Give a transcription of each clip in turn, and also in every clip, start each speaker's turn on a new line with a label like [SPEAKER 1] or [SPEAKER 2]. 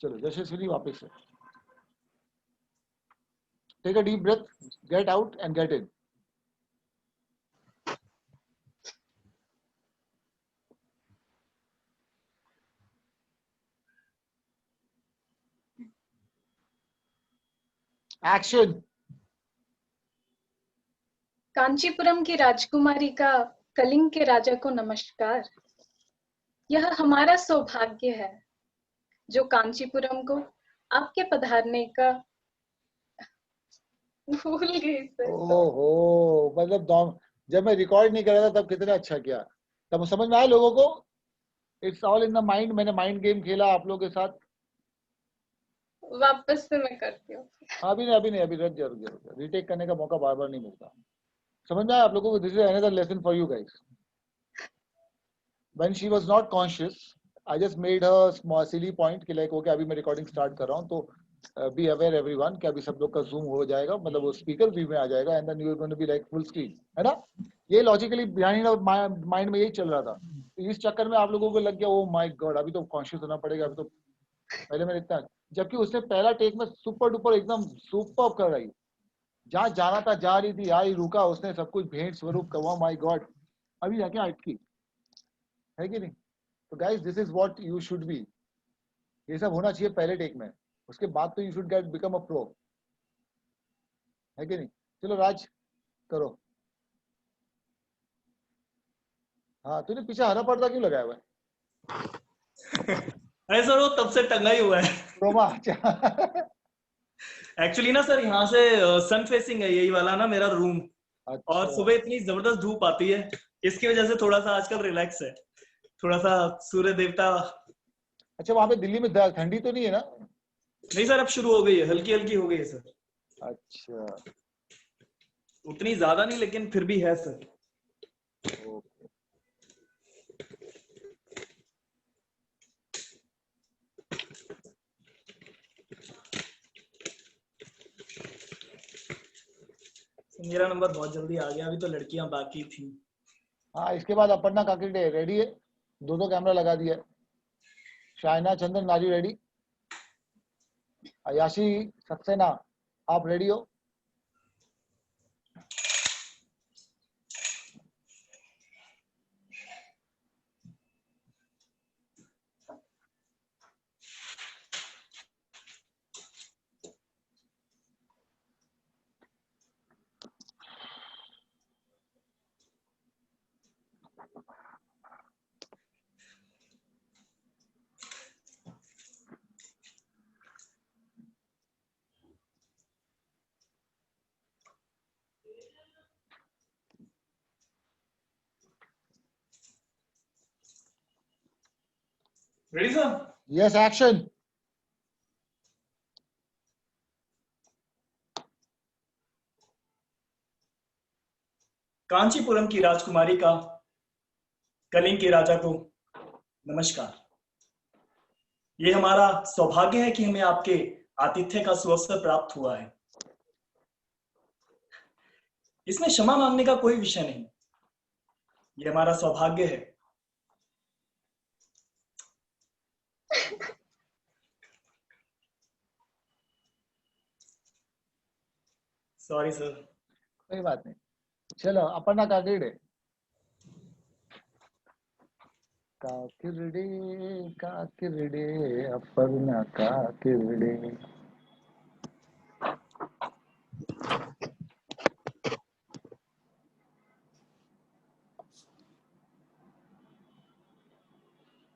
[SPEAKER 1] चलो यशस्विनी वापस से take a deep breath, get out and get in. Action.
[SPEAKER 2] Kanchipuram की राजकुमारी का कलिंग के राजा को नमस्कार। यह हमारा सौभाग्य है जो कांचीपुरम को आपके पधारने का भूल गई सर।
[SPEAKER 1] ओहो, मतलब जब मैं रिकॉर्ड नहीं कर रहा था तब कितना अच्छा किया, तब समझ में आया लोगों को। It's all in the mind. मैंने माइंड गेम खेला आप लोगों के साथ।
[SPEAKER 2] वापस से मैं करती हूँ।
[SPEAKER 1] अभी नहीं, अभी नहीं, अभी रुक जाओ, रीटेक करने का मौका बार बार नहीं मिलता। समझ में आया आप लोगों को? This is another lesson for you guys. When she was not conscious, I just made her small silly point कि like okay अभी मैं रिकॉर्डिंग स्टार्ट कर रहा हूँ, तो बी अवेयर एवरीवन कि अभी सब लोग का जूम हो जाएगा, मतलब वो स्पीकर व्यू में आ जाएगा and then you are going to be like full screen, है ना? ये लॉजिकली बिहाइंड माइंड में यही चल रहा था। तो इस चक्कर में आप लोगों को लग गया ओ माय गॉड अभी तो कॉन्शियस होना पड़ेगा, अभी तो पहले मैंने इतना, जबकि उसने पहला टेक में सुपर डुपर एकदम सुपर कर रही, जहाँ जाना था जा रही थी, आई रुका, उसने सब कुछ भेंट स्वरूप कहा माय गॉड, अभी जाके अटकी, है कि नहीं? तो guys this is what you should be. ये सब होना चाहिए पहले टेक में, उसके बाद तो you should get become a pro, है कि नहीं? चलो राज करो। हाँ, तूने पीछे हरा पर्दा क्यों लगाया हुआ है?
[SPEAKER 3] अरे सर वो तब से टंगा ही हुआ है।
[SPEAKER 1] रोमा
[SPEAKER 3] एक्चुअली ना सर यहाँ से सन फेसिंग है यही वाला ना मेरा रूम,
[SPEAKER 1] अच्छा
[SPEAKER 3] और सुबह इतनी जबरदस्त धूप आती है, इसकी वजह से थोड़ा सा आजकल रिलैक्स है, थोड़ा सा सूर्य देवता।
[SPEAKER 1] अच्छा, वहां पे दिल्ली में ठंडी तो नहीं है ना?
[SPEAKER 3] नहीं सर अब शुरू हो गई है, हल्की हल्की हो गई है सर।
[SPEAKER 1] अच्छा,
[SPEAKER 3] उतनी ज्यादा नहीं लेकिन फिर भी है सर।
[SPEAKER 1] ओके।
[SPEAKER 3] मेरा नंबर बहुत जल्दी आ गया, अभी तो लड़कियां बाकी थी।
[SPEAKER 1] हाँ, इसके बाद अपर्णा काकिड़े रेडी है, दो कैमरा लगा दिया है। शायना चंदन नारी रेडी, अयाशी सक्सेना आप रेडी हो?
[SPEAKER 3] Ready sir?
[SPEAKER 1] Yes, action.
[SPEAKER 3] Kanchipuram की राजकुमारी का कलिंग के राजा को नमस्कार। ये हमारा सौभाग्य है कि हमें आपके आतिथ्य का सुअवसर प्राप्त हुआ है। इसमें क्षमा मांगने का कोई विषय नहीं, ये हमारा सौभाग्य है। Sorry sir.
[SPEAKER 1] कोई बात नहीं, चलो अपर्णा काकिड़े। काकिरडे काकिरडे अपर्णा काकिरडे।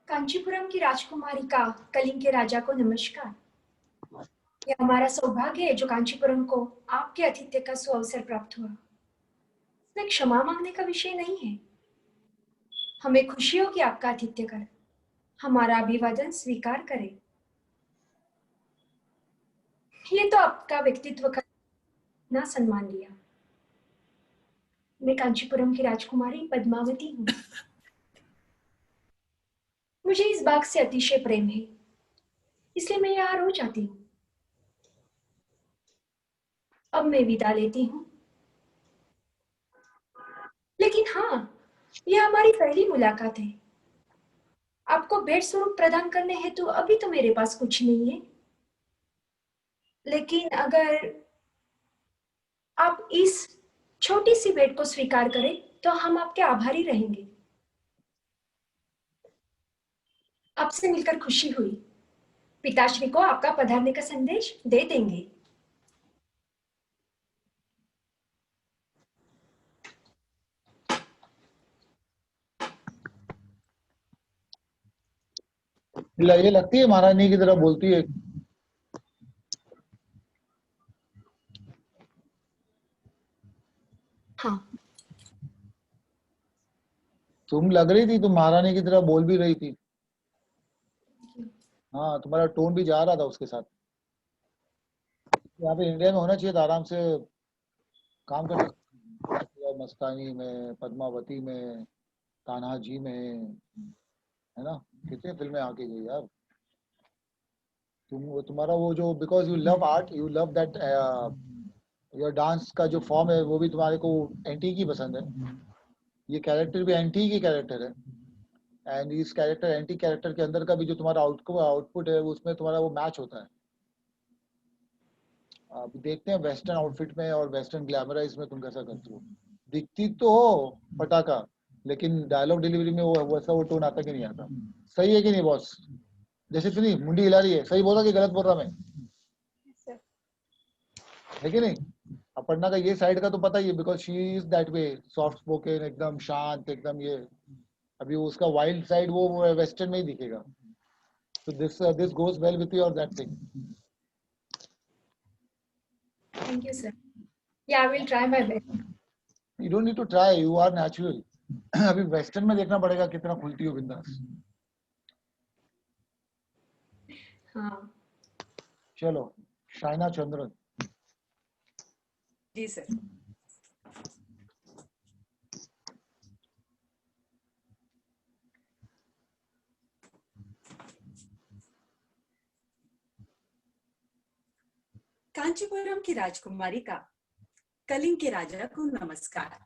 [SPEAKER 4] कांचीपुरम की राजकुमारी का कलिंग के राजा को नमस्कार। यह हमारा सौभाग्य है जो कांचीपुरम को आपके आतिथ्य का सुअवसर प्राप्त हुआ। इसमें क्षमा मांगने का विषय नहीं है, हमें खुशी हो कि आपका आतिथ्य कर हमारा अभिवादन स्वीकार करें। ये तो आपका व्यक्तित्व का ना सम्मान लिया। मैं कांचीपुरम की राजकुमारी पद्मावती हूँ। मुझे इस बाग से अतिशय प्रेम है, इसलिए मैं यहाँ रोज आती हूँ। अब मैं विदा लेती हूँ, लेकिन हाँ, यह हमारी पहली मुलाकात है। आपको भेंट स्वरूप प्रदान करने हेतु अभी तो मेरे पास कुछ नहीं है, लेकिन अगर आप इस छोटी सी भेंट को स्वीकार करें तो हम आपके आभारी रहेंगे। आपसे मिलकर खुशी हुई। पिताश्री को आपका पधारने का संदेश दे देंगे।
[SPEAKER 1] ये लगती है महारानी की तरह बोलती है।
[SPEAKER 4] हाँ,
[SPEAKER 1] तुम लग रही थी, तुम महारानी की तरह बोल भी रही थी। हाँ, तुम्हारा टोन भी जा रहा था उसके साथ। यहाँ पे इंडिया में होना चाहिए था, आराम से काम कर सकते, मस्तानी में, पद्मावती में, तान्हाजी में, है ना, कितने फिल्में आके गई यार। तुम्हारा वो जो, because you love art, you love that, your dance का जो फॉर्म है वो भी तुम्हारे को एंटीक ही पसंद है। ये कैरेक्टर भी एंटीक ही कैरेक्टर है, एंड इस कैरेक्टर, एंटी कैरेक्टर के अंदर का भी जो तुम्हारा आउटपुट है उसमें तुम्हारा वो मैच होता है। अब देखते हैं वेस्टर्न आउटफिट में और वेस्टर्न ग्लैमराइज में तुम कैसा करती हो। दिखती तो हो पटाखा, लेकिन डायलॉग डिलीवरी में वो वैसा वो टोन आता कि नहीं आता। सही है कि नहीं बॉस? जैसे सुनी मुंडी हिला रही है, सही बोला कि गलत बोल रहा मैं? है कि नहीं? अपर्णा का ये साइड का तो पता ही है, because she is that way, soft spoken, एकदम शांत, एकदम ये। अभी वो उसका वाइल्ड साइड वो वेस्टर्न में ही दिखेगा। So this goes well with your that thing.
[SPEAKER 4] thank you, sir. Yeah, I will try my best.
[SPEAKER 1] You don't need to try. You are natural. अभी वेस्टर्न में देखना पड़ेगा कितना खुलती हो बिंदास।
[SPEAKER 4] हाँ,
[SPEAKER 1] चलो, शाइना चंद्रन।
[SPEAKER 5] जी सर। कांचीपुरम की राजकुमारी का कलिंग के राजा को नमस्कार।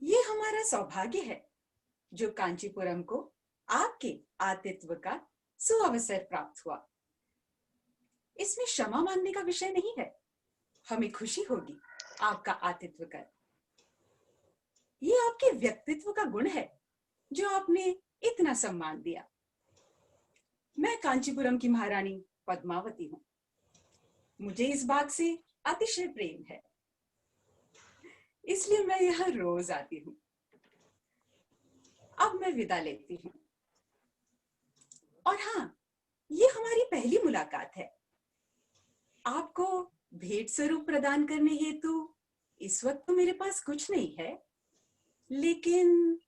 [SPEAKER 5] ये हमारा सौभाग्य है जो कांचीपुरम को आपके आतिथ्य का सुअवसर प्राप्त हुआ। इसमें क्षमा मानने का विषय नहीं है। हमें खुशी होगी आपका आतिथ्य कर। ये आपके व्यक्तित्व का गुण है जो आपने इतना सम्मान दिया। मैं कांचीपुरम की महारानी पद्मावती हूँ। मुझे इस बात से अतिशय प्रेम है, इसलिए मैं यहाँ रोज आती हूँ। अब मैं विदा लेती हूँ। और हाँ, ये हमारी पहली मुलाकात है। आपको भेंट स्वरूप प्रदान करने हेतु इस वक्त तो मेरे पास कुछ नहीं है, लेकिन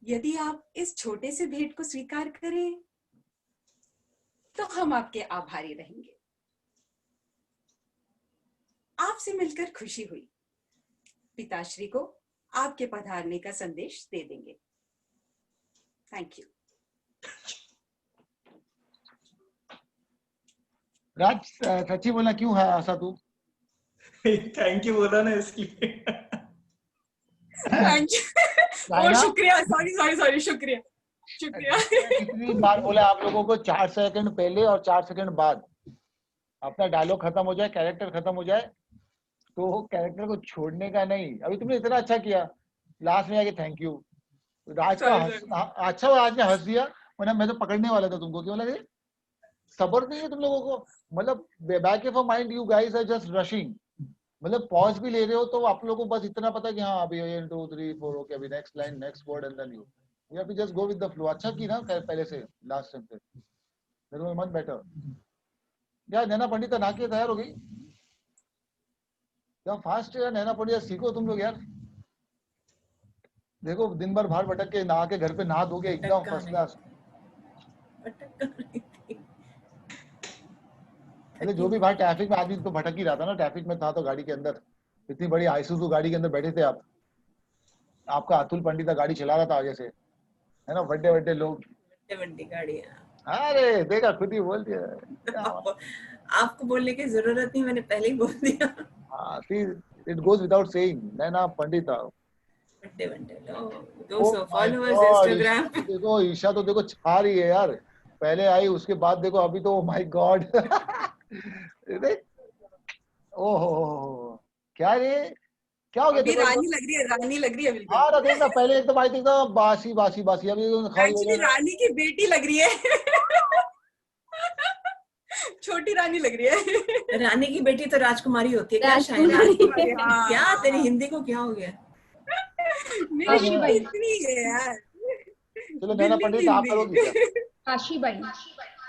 [SPEAKER 5] यदि आप इस छोटे से भेंट को स्वीकार करें तो हम आपके आभारी रहेंगे। आपसे मिलकर खुशी हुई। पिताश्री को आपके पधारने का संदेश दे देंगे। Thank you.
[SPEAKER 1] राज, सच्ची बोलना, क्यों है ऐसा तू?
[SPEAKER 3] थैंक यू बोला ना इसलिए।
[SPEAKER 5] शुक्रिया, सॉरी, शुक्रिया।
[SPEAKER 1] कितनी बार बोला आप लोगों को, 4 सेकंड पहले और 4 सेकंड बाद अपना डायलॉग खत्म हो जाए, कैरेक्टर खत्म हो जाए, तो कैरेक्टर को छोड़ने का नहीं। अभी तुमने इतना अच्छा किया, लास्ट में आके थैंक यू। राज का अच्छा हुआ, आज ने हंस दिया, वरना मैं तो पकड़ने वाला था तुमको। क्यों लगे? सब्र नहीं है तुम लोगों को। मतलब back of mind you guys are just rushing. मतलब पॉज भी ले रहे हो तो आप लोगों को बस इतना पता कि हाँ अभी 1 2 3 4 ओके, अभी next line, next word, and then you have to just go with the flow. अच्छा की ना पहले से लास्ट टाइम पे, दैट वाज मच बेटर। यार नैना पंडित ना के तैयार हो गई क्या? फास्ट है नैना पंडित, सीखो तुम लोग यार। देखो दिन भर बाहर भटक के नहा के घर पे नहा दोगे एकदम फर्स्ट क्लास। अरे जो भी बाहर ट्रैफिक में आदमी तो भटक ही रहा था ना, ट्रैफिक में था तो गाड़ी के अंदर, इतनी बड़ी आइसुजू गाड़ी के अंदर बैठे थे आप। आपका अतुल पंडित गाड़ी चला रहा था आगे से, है ना, बड़े बड़े लोग,
[SPEAKER 5] बड़ी गाड़ियां।
[SPEAKER 1] अरे देखा, खुद ही बोल दिया।
[SPEAKER 5] आपको बोलने की जरूरत नहीं, मैंने पहले ही बोल दिया।
[SPEAKER 1] हाँ, see, it goes without saying, Naina Pandit.
[SPEAKER 5] Birthday वनडे लो
[SPEAKER 1] Oh
[SPEAKER 5] 200
[SPEAKER 1] my
[SPEAKER 5] followers
[SPEAKER 1] God,
[SPEAKER 5] Instagram
[SPEAKER 1] Isha तो देखो, ईशा तो देखो छा रही है यार। पहले आई, उसके बाद देखो अभी तो माय गॉड। ओहो, क्या रे, क्या हो गया
[SPEAKER 5] अभी
[SPEAKER 1] देखो एक बार।
[SPEAKER 5] रानी लग रही है
[SPEAKER 1] हाँ ना,
[SPEAKER 5] बिल्कुल।
[SPEAKER 1] देखना पहले एकदम आई थी एकदम बासी बासी बासी, अभी एकदम खा ले
[SPEAKER 5] एक्चुअली
[SPEAKER 1] लेना।
[SPEAKER 5] रानी की बेटी लग रही है। छोटी रानी लग रही है।
[SPEAKER 6] रानी की बेटी तो राजकुमारी होती है, क्या शायद
[SPEAKER 2] राजकुमारी।
[SPEAKER 5] हाँ।
[SPEAKER 6] क्या तेरी हिंदी को क्या हो गया?
[SPEAKER 5] मेरी
[SPEAKER 2] काशी
[SPEAKER 5] हिंदी
[SPEAKER 2] बाई।
[SPEAKER 5] इतनी है यार।
[SPEAKER 1] चलो नैना
[SPEAKER 5] दिल्ली की
[SPEAKER 1] पंडित आप करोगी क्या?
[SPEAKER 5] हिंदी।
[SPEAKER 2] काशीबाई।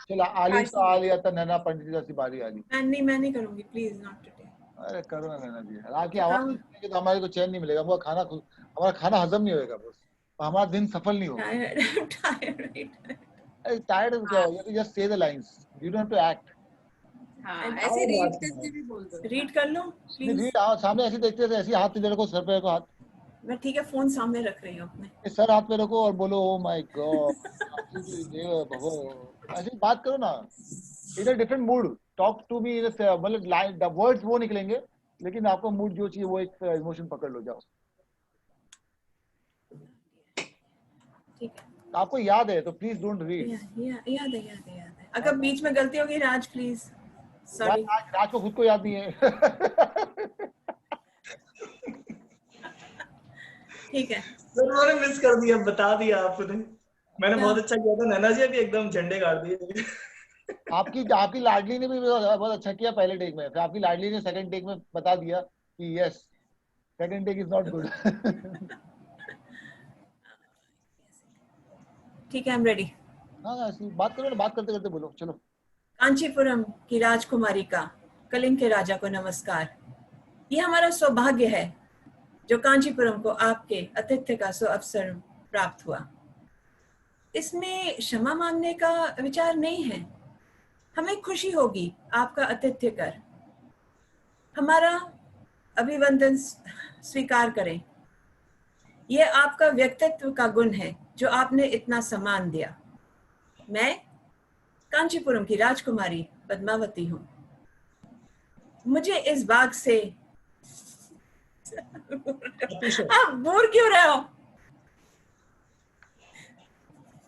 [SPEAKER 1] चलो आली तो
[SPEAKER 5] काशी।
[SPEAKER 1] आ लिया था, नैना पंडित जैसी बारी आ गई।
[SPEAKER 6] मैं नहीं करूंगी, प्लीज नॉट टुडे।
[SPEAKER 1] अरे करो ना नैना जी, आपकी आवाज सुनेंगे तो हमारे को चैन नहीं मिलेगा, हमारा खाना हजम नहीं होगा बस, हमारा दिन सफल नहीं होगा। टायर्ड क्या हो, just say the lines, you don't have to act.
[SPEAKER 5] हाँ, ऐसे रीड करके भी बोल दो।
[SPEAKER 6] रीड कर लो प्लीज।
[SPEAKER 1] रीड सामने ऐसे देखते थे, ऐसे हाथ पे रखो, सर पे रखो हाथ,
[SPEAKER 6] मैं ठीक है फोन सामने रख रही हूँ अपने।
[SPEAKER 1] ये सर हाथ पे रखो और बोलो ओ माय गॉड, भगो, ऐसे बात करो ना, in a different mood, talk to me, मतलब लाइन द वर्ड्स वो निकलेंगे, लेकिन आपको मूड जो चाहिए वो एक इमोशन पकड़ लो, जाओ।
[SPEAKER 6] ठीक है,
[SPEAKER 1] आपको याद है तो प्लीज डोंट रीड।
[SPEAKER 6] याद है। अगर बीच में गलती होगी राज प्लीज सॉरी।
[SPEAKER 1] राज को खुद को याद नहीं है।
[SPEAKER 6] ठीक है,
[SPEAKER 3] मैंने मिस कर दिया, बता दिया आपने। मैंने बहुत अच्छा किया था, नैना जी भी एकदम झंडे गाड़ दिए।
[SPEAKER 1] आपकी लाडली ने भी बहुत अच्छा किया पहले टेक में, फिर आपकी लाडली ने सेकंड टेक में बता दिया कि yes second take is not good.
[SPEAKER 6] ठीक है, आई एम रेडी।
[SPEAKER 1] हाँ ऐसी बात करो ना, बात करते करते बोलो, चलो।
[SPEAKER 6] कांचीपुरम की राजकुमारी का कलिंग के राजा को नमस्कार। ये हमारा सौभाग्य है जो कांचीपुरम को आपके आतिथ्य का सुअवसर प्राप्त हुआ। इसमें क्षमा मांगने का विचार नहीं है, हमें खुशी होगी आपका आतिथ्य कर। हमारा अभिवंदन स्वीकार करें। यह आपका व्यक्तित्व का गुण है जो आपने इतना सम्मान दिया। मैं कांचीपुरम की राजकुमारी पद्मावती हूँ। मुझे इस बाग से आप बोर क्यों रहे हो?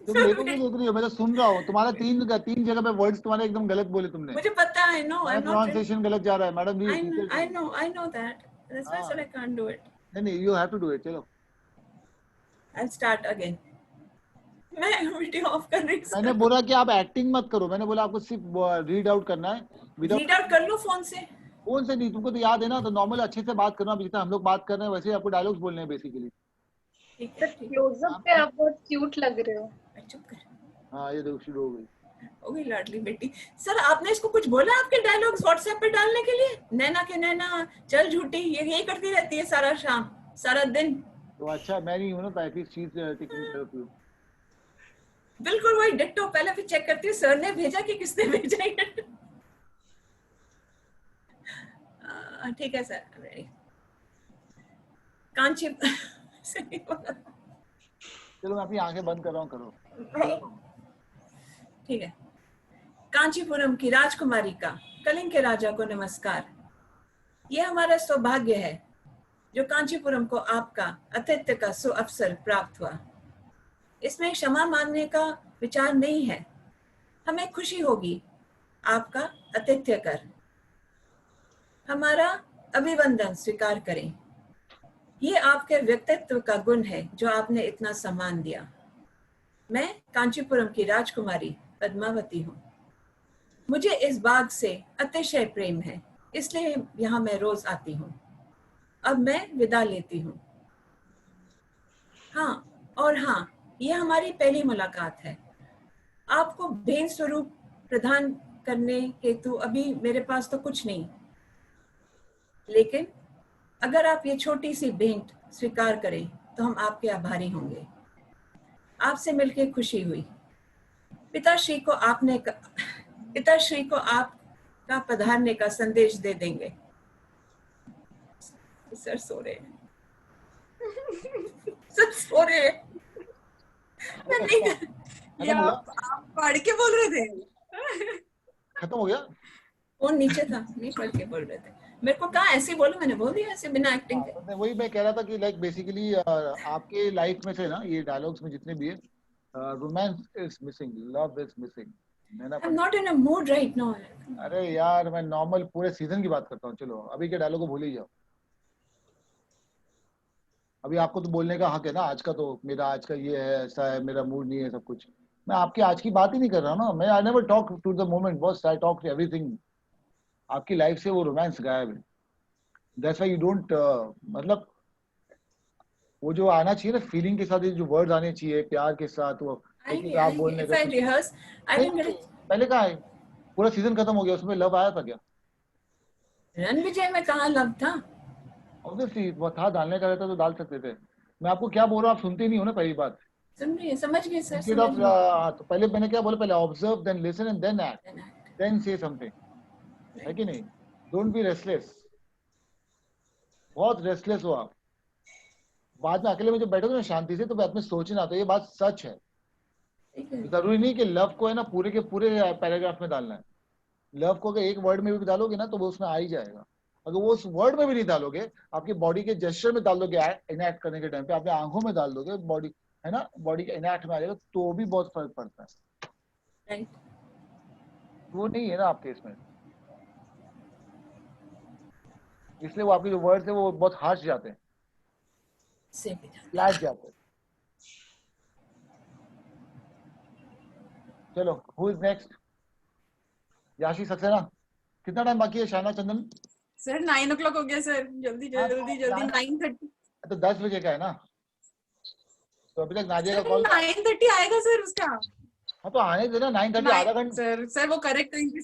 [SPEAKER 1] तुम मेरे को नहीं देख रही हो, मैं तो सुन रहा हूँ, तुम्हारा तीन जगह पे वर्ड्स तुम्हारे एकदम गलत बोले तुमने,
[SPEAKER 6] मुझे पता है, no I am not,
[SPEAKER 1] pronunciation गलत जा रहा है madam ji.
[SPEAKER 6] I know that. That's why I said I can't do it.
[SPEAKER 1] नहीं you have to do it, चलो।
[SPEAKER 6] I'll start again. मैं वीडियो ऑफ कर रही हूँ।
[SPEAKER 1] मैंने बोला कि आप एक्टिंग मत करो, मैंने बोला आपको सिर्फ रीड आउट करना है,
[SPEAKER 6] रीड आउट कर लो फोन से।
[SPEAKER 1] फोन से नहीं, तुमको तो याद है ना, तो नॉर्मल अच्छे से बात करना, जितना हम लोग बात कर रहे हैं वैसे आपको डायलॉग्स बोलने हैं बेसिकली।
[SPEAKER 6] ठीक है,
[SPEAKER 2] क्लोजअप पे आप बहुत क्यूट लग रहे हो।
[SPEAKER 6] चुप कर।
[SPEAKER 1] हाँ ये देखो शुरू हो गई।
[SPEAKER 6] हो गई लाडली बेटी। सर आपने इसको कुछ बोला आपके डायलॉग्स व्हाट्सएप पे डालने के लिए? नैना के नैना चल झूठी, ये यही करती रहती है सारा शाम सारा दिन।
[SPEAKER 1] तो अच्छा मैं नहीं हूँ ना, तो एटलीस्ट चीज टेकिंग केयर ऑफ यू।
[SPEAKER 6] बिल्कुल वही डिट्टो। पहले फिर चेक करती हूँ सर ने भेजा कि किसने भेजा है। ठीक है सर, रेडी। कांची
[SPEAKER 1] चलो मैं अपनी आंखें बंद कर रहा हूँ, करो।
[SPEAKER 6] ठीक है। कांचीपुरम की राजकुमारी का कलिंग के राजा को नमस्कार। यह हमारा सौभाग्य है जो कांचीपुरम को आपका आतिथ्य का सुअवसर प्राप्त हुआ। इसमें क्षमा मांगने का विचार नहीं है, हमें खुशी होगी आपका आतिथ्य कर। हमारा अभिवंदन स्वीकार करें। ये आपके व्यक्तित्व का गुण है जो आपने इतना सम्मान दिया। मैं कांचीपुरम की राजकुमारी पद्मावती हूँ। मुझे इस बाग से अतिशय प्रेम है, इसलिए यहाँ मैं रोज आती हूँ। अब मैं विदा लेती हूँ। हाँ, यह हमारी पहली मुलाकात है। आपको भेंट स्वरूप प्रदान करने हेतु अभी मेरे पास तो कुछ नहीं, लेकिन अगर आप ये छोटी सी भेंट स्वीकार करें तो हम आपके आभारी होंगे। आपसे मिलकर खुशी हुई। पिताश्री को आपका पधारने का संदेश दे देंगे। सर सो रहे हैं। सर सो रहे हैं। मैं नहीं,
[SPEAKER 5] ये आप पढ़ के बोल रहे थे?
[SPEAKER 1] खत्म हो गया।
[SPEAKER 6] वो नीचे था, नहीं पढ़ के बोल रहे थे। मेरे को कहा ऐसे बोलो, मैंने बोल दिया ऐसे बिना एक्टिंग के।
[SPEAKER 1] तो वही मैं कह रहा था कि लाइक बेसिकली आपके लाइफ में से ना ये डायलॉग्स में जितने भी है, romance is missing, love is missing.
[SPEAKER 6] I am not in a mood right now.
[SPEAKER 1] अरे यार मैं नॉर्मल पूरे सीजन की बात करता हूँ, चलो अभी के डायलॉग को भूल ही जाओ। अभी आपको तो बोलने का हक है ना, आज का तो मेरा आज का ये है, ऐसा है, मेरा मूड नहीं है, सब कुछ। मैं आपकी आज की बात ही नहीं कर रहा हूँ ना, मैं I never talk to the moment boss, I talk to everything. आपकी लाइफ से वो रोमांस गायब है। दैट्स व्हाई यू डोंट, मतलब वो जो आना चाहिए ना फीलिंग के साथ, ये जो वर्ड्स आने चाहिए प्यार के साथ, वो एक एक आप बोलने
[SPEAKER 6] इफ
[SPEAKER 1] का
[SPEAKER 6] आई
[SPEAKER 1] कुछ
[SPEAKER 6] रिहर्स आई
[SPEAKER 1] नहीं,
[SPEAKER 6] कैन गेट।
[SPEAKER 1] पहले कहा है पूरा सीजन खत्म हो गया, उसमें लव आया था क्या?
[SPEAKER 6] रणविजय में कहाँ लव था?
[SPEAKER 1] ऑब्वियसली वो था, डालने का रहता तो डाल सकते थे। मैं आपको क्या बोल रहा हूँ, आप सुनते नहीं हो ना पहली बात।
[SPEAKER 6] सुन रही है, समझ गए सर,
[SPEAKER 1] इंस्टेड
[SPEAKER 6] समझ
[SPEAKER 1] ऑफ,
[SPEAKER 6] गए।
[SPEAKER 1] तो पहले मैंने क्या बोला, पहले observe then listen and then act, then say something, है कि नहीं? Don't be restless. बहुत रेस्टलेस हो आप। बाद में अकेले में जब बैठोगे ना शांति से, तो बाद में सोचना, तो ये बात सच है। जरूरी नहीं कि लव को है ना पूरे के पूरे पैराग्राफ में डालना है। लव को अगर एक वर्ड में भी डालोगे ना तो वो उसमें आ ही जाएगा। अगर वो उस वर्ड में भी नहीं डालोगे, आपकी बॉडी के जेस्चर में डाल दोगे, इनएक्ट करने के टाइम पे आपने आंखों में डाल दोगे, बॉडी है ना, बॉडी के इनएक्ट में आ जाएगा, तो भी बहुत फर्क पड़ता है। वो नहीं है ना आपके इसमें, इसलिए वो आपके जो वर्ड्स है वो बहुत हार्श जाते हैं, फ्लैट जाते हैं। चलो हु इज नेक्स्ट? याशी सक्सेना। कितना टाइम बाकी है शाना चंदन?
[SPEAKER 5] सर 9 o'clock हो गया सर, जल्दी जल्दी जल्दी 9:30।
[SPEAKER 1] तो 10 बजे का है ना, तो अभी तक नादिया का कॉल
[SPEAKER 5] 9:30 आएगा सर उसका।
[SPEAKER 1] हाँ तो आने देना, 9:30 आधा घंटा।
[SPEAKER 5] सर वो करेक्ट टाइम पे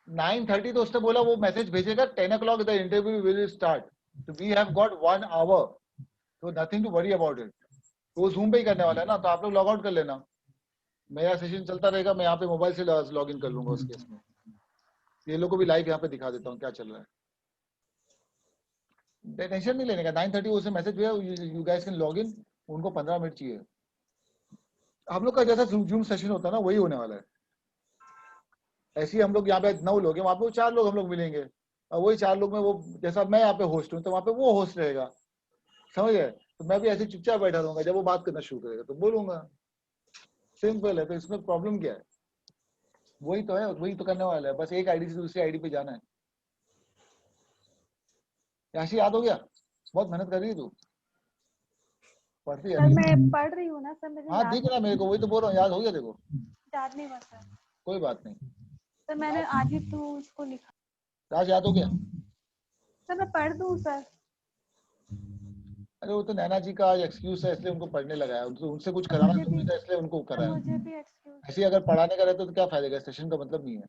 [SPEAKER 1] 9:30 तो उसने बोला वो मैसेज भेजेगा 10 o'clock the interview will start, तो वी हैव गॉट 1 hour, तो nothing to worry about it. तो वो जूम पे ही करने वाला है ना, तो आप लोग लॉग आउट कर लेना, मेरा सेशन चलता रहेगा, मैं यहाँ पे मोबाइल से लॉग इन कर लूंगा उस केस में। ये लोग को भी लाइव यहाँ पे दिखा देता हूँ क्या चल रहा है। टेंशन नहीं लेने का, 9:30 उसे मैसेज भेजा, you guys can log in, उनको 15 मिनट चाहिए। हम लोग का जैसा जूम सेशन होता है ना वही होने वाला है। ऐसे ही हम लोग यहाँ पे 9 लोग हैं, वहाँ पे 4 लोग हम लोग मिलेंगे, और वही 4 लोग में वो, जैसा मैं यहाँ पे होस्ट हूँ तो वहाँ पे वो होस्ट रहेगा, समझ गए? तो मैं भी ऐसे चुपचाप बैठा रहूंगा, जब वो बात करना शुरू करेगा तो बोलूंगा, सिंपल है। तो इसमें प्रॉब्लम क्या है? वही तो है, वही तो करने वाला है, बस एक आईडी से दूसरी आईडी पे जाना है। याशी याद हो गया? बहुत मेहनत कर रही है तू, पढ़ती है?
[SPEAKER 7] सर मैं पढ़ रही हूँ ना सर, मुझे
[SPEAKER 1] हाँ
[SPEAKER 7] याद
[SPEAKER 1] दिख रहा है मेरे को, वही तो बोल रहा हूँ, याद हो गया देखो।
[SPEAKER 7] याद नहीं हुआ सर।
[SPEAKER 1] कोई बात नहीं,
[SPEAKER 7] सर मैंने आज ही तो उसको लिखा।
[SPEAKER 1] आज याद हो गया?
[SPEAKER 7] सर मैं पढ़ दूँ सर?
[SPEAKER 1] अरे वो तो नैना जी का आज एक्सक्यूज है, इसलिए उनको पढ़ने लगा है, उनसे कुछ कराना जरूरी था इसलिए उनको कराया।
[SPEAKER 7] मुझे भी एक्सक्यूज।
[SPEAKER 1] ऐसे ही अगर पढ़ाने का रहता तो क्या फायदा, सेशन का मतलब नहीं है।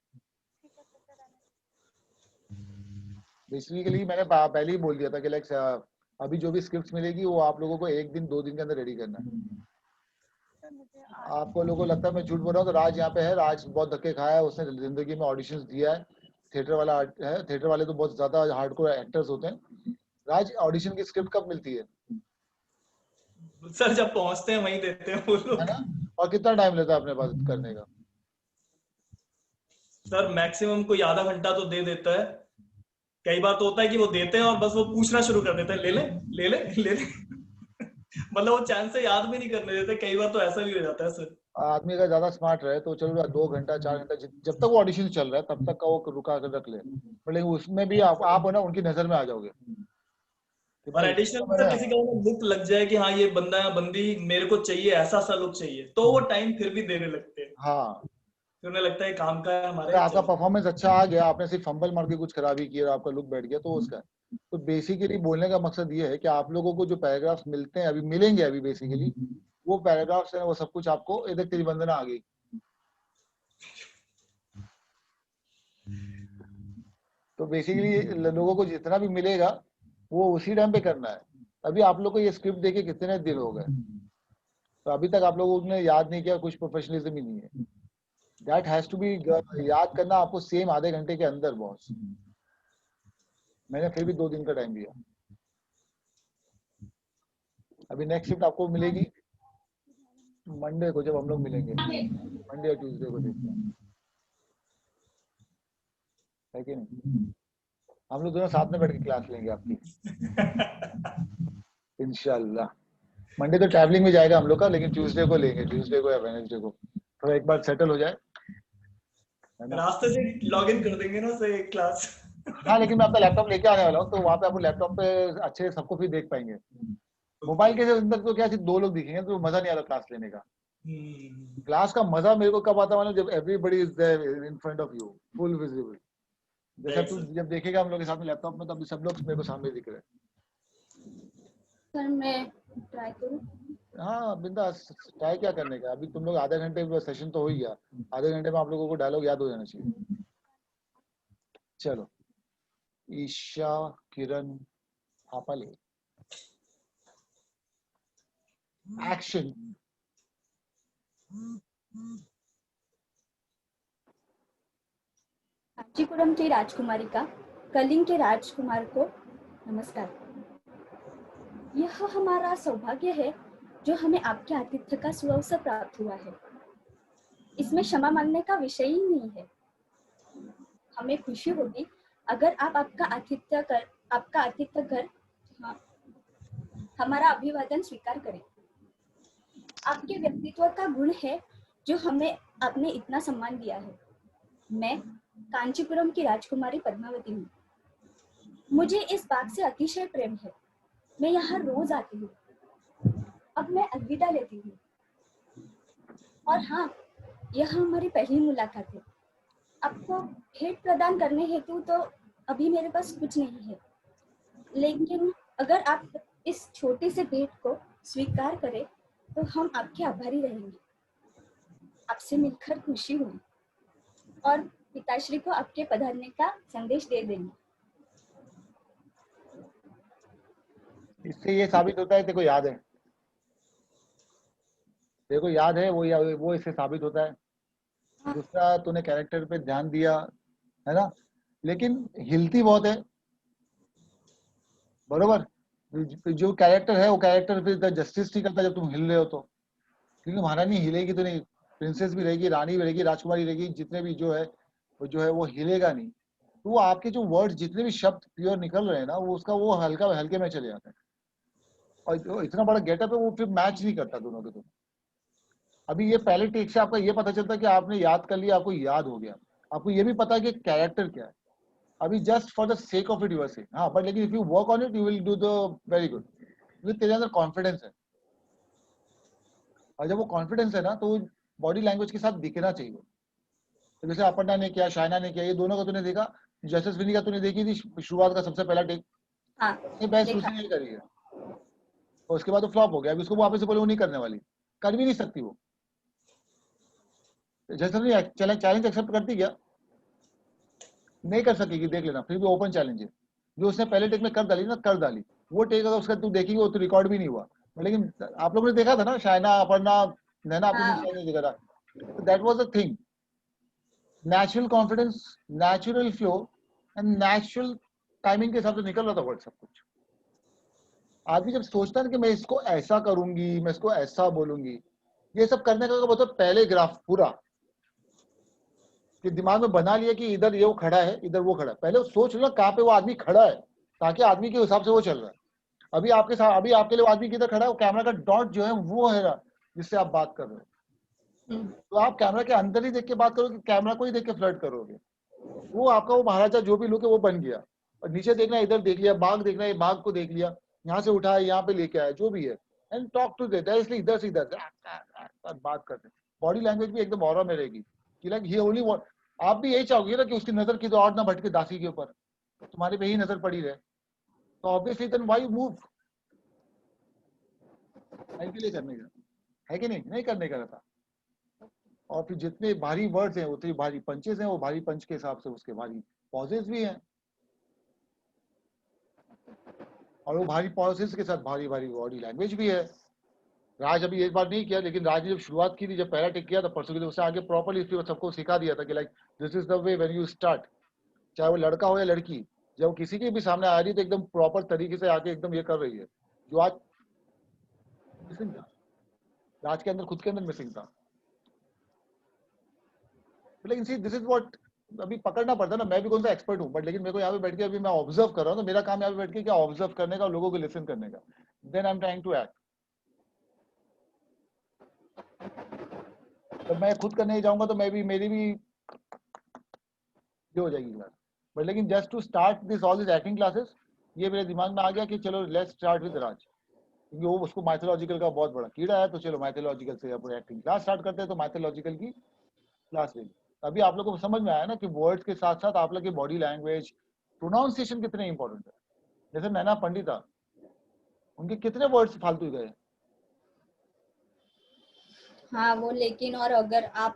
[SPEAKER 1] बेसिकली मैंने पहले ही बोल दिया था कि लाइक अभी जो भी स्क्रिप्ट मिलेगी वो आप लोगों को 1 दिन 2 दिन के अंदर रेडी करना है। आपको लोगों को लगता है मैं झूठ बोल रहा हूँ, तो राज यहाँ पे है, राज बहुत धक्के खाया है, उसने जिंदगी में ऑडिशंस दिया है, थिएटर वाला है, थिएटर वाले तो बहुत ज्यादा हार्डकोर एक्टर्स होते हैं। राज ऑडिशन की स्क्रिप्ट कब मिलती है?
[SPEAKER 3] सर जब पहुंचते हैं वहीं देते हैं वो लोग,
[SPEAKER 1] है ना? और कितना टाइम लेता है अपने पास करने का?
[SPEAKER 3] सर मैक्सिमम कोई आधा घंटा तो दे देता है। कई बार तो होता है कि वो देते हैं और बस वो पूछना शुरू कर देते हैं, ले ले ले ले ले ले मतलब वो चांस से याद भी नहीं करने देते, कई बार तो ऐसा भी हो जाता है सर।
[SPEAKER 1] आदमी अगर ज्यादा स्मार्ट रहे तो चलो 2 घंटा 4 घंटा जब तक वो ऑडिशन चल रहा है तब तक का वो रुका कर रख ले, लेकिन उसमें भी आप हो ना उनकी नजर में आ जाओगे।
[SPEAKER 3] और एडिशनल सर किसी का लुक लग जाए कि हाँ ये बंदा या बंदी मेरे को चाहिए, ऐसा सा लुक चाहिए, तो वो टाइम फिर भी देने लगते हैं।
[SPEAKER 1] हाँ,
[SPEAKER 3] फिर उन्हें लगता है काम का है हमारे।
[SPEAKER 1] अगर आपका परफॉर्मेंस अच्छा आ गया, आपने सिर्फ फंबल मार के कुछ खराबी की और आपका लुक बैठ गया तो उसका। तो बेसिकली बोलने का मकसद ये है कि आप लोगों को जो पैराग्राफ्स मिलते हैं, अभी मिलेंगे, अभी बेसिकली वो पैराग्राफ्स है वो सब कुछ आपको, इधर तेरी वंदना आ गई, तो बेसिकली लोगों को जितना भी मिलेगा वो उसी टाइम पे करना है। अभी आप लोग को ये स्क्रिप्ट देके कितने दिन हो गए, तो अभी तक आप लोगों ने याद नहीं किया, कुछ प्रोफेशनलिज्म ही नहीं है। दैट हैज टू बी, याद करना आपको सेम आधे घंटे के अंदर बॉस। मैंने फिर भी 2 दिन का टाइम दिया। अभी नेक्स्ट शिफ्ट आपको मिलेगी मंडे को, जब हम लोग मिलेंगे मंडे या ट्यूसडे को, देखते हैं है कि नहीं। हम लोग दोनों साथ में बैठ के क्लास लेंगे आपकी इंशाल्लाह। मंडे तो ट्रैवलिंग में जाएगा हम लोग का, लेकिन ट्यूसडे को लेंगे, ट्यूसडे को या वेडनेसडे को, तो एक बार सेटल हो जाए, है ना।
[SPEAKER 3] रास्ते से लॉग इन कर देंगे ना से क्लास।
[SPEAKER 1] हाँ, लेकिन मैं अपना लैपटॉप लेके आने वाला हूँ, तो वहाँ पे आप लैपटॉप पे अच्छे सबको फिर देख पाएंगे। मोबाइल के अंदर तो क्या सिर्फ 2 लोग दिखेंगे, तो मजा नहीं आ रहा क्लास लेने का। क्लास का मजा मेरे को कब आता है, जब everybody is there in front of you, full visible. जैसा तू जब देखेगा हम लोग के साथ में लैपटॉप में, तब सब लोग मेरे को सामने दिख रहे हैं।
[SPEAKER 7] सर मैं ट्राई करूँ?
[SPEAKER 1] हाँ बिंदास, ट्राई क्या करने का, अभी तुम लोग आधे घंटे सेशन तो हो ही गया, आधे घंटे में आप लोगों को डायलॉग याद हो जाना चाहिए। चलो, ईशा किरण हापाले, एक्शन।
[SPEAKER 8] कांचीपुरम की राजकुमारी का कलिंग के राजकुमार को नमस्कार। यह हमारा सौभाग्य है जो हमें आपके आतिथ्य का सुअवसर प्राप्त हुआ है। इसमें क्षमा मांगने का विषय ही नहीं है। हमें खुशी होगी अगर आप आपका आतिथ्य कर हमारा अभिवादन स्वीकार करें। आपके व्यक्तित्व का गुण है जो हमें आपने इतना सम्मान दिया है। मैं कांचीपुरम की राजकुमारी पद्मावती हूँ। मुझे इस बाग से अतिशय प्रेम है। मैं यहाँ रोज आती हूँ। अब मैं अलविदा लेती हूँ। और हाँ, यह हमारी पहली मुलाकात है। आपको भेंट प्रदान करने हेतु तो अभी मेरे पास कुछ नहीं है, लेकिन अगर आप इस छोटी से भेंट को स्वीकार करें तो हम आपके आभारी रहेंगे। आपसे मिलकर खुशी हुई और पिताश्री को आपके पधारने का संदेश दे देंगे।
[SPEAKER 1] इससे ये साबित होता है तेरे को याद है, तेरे को याद है, वो इससे साबित होता है। दूसरा, तूने कैरेक्टर पे ध्यान दिया, है ना, लेकिन हिलती बहुत है, बरोबर। जो कैरेक्टर है वो कैरेक्टर फिर जस्टिस नहीं करता जब तुम हिल रहे हो तो, क्योंकि महारानी हिलेगी तो नहीं, प्रिंसेस भी रहेगी, रानी भी रहेगी, राजकुमारी रहेगी, जितने भी जो है वो हिलेगा नहीं। तो वो आपके जो वर्ड, जितने भी शब्द प्योर निकल रहे हैं ना, वो उसका वो हल्का हल्के में चले जाते हैं, और जो इतना बड़ा गेटअप है वो फिर मैच नहीं करता दोनों के। तो अभी ये पहले टेक से आपका ये पता चलता है कि आपने याद कर लिया, आपको याद हो गया, आपको ये भी पता है कि कैरेक्टर क्या है। अभी just for the sake of it you are saying, हाँ, बट लेकिन if you work on it you will do the very good, क्योंकि तेरे अंदर कॉन्फिडेंस है, और जब वो कॉन्फिडेंस है ना तो बॉडी लैंग्वेज के साथ दिखना चाहिए। तो जैसे अपर्णा ने किया, शायना ने किया, ये दोनों का तूने देखा, यशस्विनी का तूने देखी थी शुरुआत का सबसे पहला टेक, ये बेस्ट उसने नहीं करी है, और उसके बाद तो फ्लॉप हो गया। अभी उसको वापस से बोले वो नहीं करने वाली, कर भी नहीं सकती वो। यशस्विनी चैलेंज एक्सेप्ट करती क्या? नहीं कर सकेगी, देख लेना, फिर भी ओपन चैलेंज है। जो उसने पहले टेक में कर डाली ना, कर डाली, वो टेक अगर उसका तू देखेगी वो तो रिकॉर्ड भी नहीं हुआ। लेकिन आप लोगों ने देखा था ना, शायना, अपर्णा, नैना, आपने शायद नहीं देखा था, that was the thing. Natural confidence, natural flow and natural timing के हिसाब से निकल रहा था वर्ड सब कुछ। आदमी जब सोचता है कि मैं इसको ऐसा करूंगी, मैं इसको ऐसा बोलूंगी, ये सब करने का मतलब पहले ग्राफ पूरा कि दिमाग में बना लिया कि इधर ये वो खड़ा है, इधर वो खड़ा है, पहले सोच लो कहाँ पे वो आदमी खड़ा है, ताकि आदमी के हिसाब से वो चल रहा है। अभी आपके साथ, अभी आपके लिए आदमी किधर खड़ा है, वो कैमरा का डॉट जो है वो है जिससे आप बात कर रहे हो। तो आप कैमरा के अंदर ही देख के बात करोगे, कैमरा को ही देख के फ्लर्ट करोगे, वो आपका वो महाराजा जो भी लुक है वो बन गया। और नीचे देखना, इधर देख लिया, बाघ देखना है, बाघ को देख लिया, यहाँ से उठाया, यहाँ पे लेके आया, जो भी है, एंड टॉक टू देट, इसलिए इधर से इधर बात करते। बॉडी लैंग्वेज भी एकदम ऑरा में रहेगी कि लाइक ही ओनली, आप भी यही चाहोगे ना कि उसकी नजर किधर और ना भटके दासी के ऊपर, तुम्हारे पे ही नजर पड़ी रहे, तो ऑब्वियसली देन व्हाई मूव, के लिए करने का है कि नहीं करने का रहता। और फिर जितने भारी वर्ड्स हैं उतने भारी पंचेस हैं, वो भारी पंच के हिसाब से उसके भारी पॉजेस भी हैं, और वो भारी पॉजेस के साथ भारी भारी बॉडी लैंग्वेज भी है। राज अभी एक बार नहीं किया, लेकिन राज ने जब शुरुआत की थी, जब पहला टेक किया था परसों के दिन, उससे आगे प्रॉपरली सबको सिखा दिया था कि like this is the way when you start, चाहे वो लड़का हो या लड़की, जब किसी के भी सामने आ रही है तो एकदम प्रॉपर तरीके से आके एकदम ये कर रही है, जो आज मिसिंग था, राज के अंदर खुद के अंदर मिसिंग था। लेकिन सी दिस इज व्हाट अभी पकड़ना पड़ता है ना, मैं भी कौन सा एक्सपर्ट हूँ, बट लेकिन मेरे को यहाँ पे बैठ के अभी मैं ऑब्जर्व कर रहा हूँ, तो मेरा काम यहाँ पे बैठ के क्या ऑब्जर्व करने का, लोगों को लिसन करने का, then I am trying to act. जब मैं खुद करने जाऊंगा तो मेरी भी ये हो जाएगी क्लास। बट लेकिन just to start this all this acting classes, ये मेरे दिमाग में आ गया कि चलो लेट्स स्टार्ट विद राज, क्योंकि वो उसको माइथोलॉजिकल का बहुत बड़ा कीड़ा है, तो चलो माइथोलॉजिकल से अपनी एक्टिंग क्लास स्टार्ट करते हैं, तो माइथोलॉजिकल की क्लास ले ली। अभी आप लोगों को समझ में आया ना कि वर्ड्स के साथ साथ आप लोग की बॉडी लैंग्वेज, प्रोनाउंसिएशन कितने इंपॉर्टेंट है। जैसे नैना पंडिता, उनके कितने वर्ड्स फालतू गए।
[SPEAKER 8] हाँ वो लेकिन और अगर आप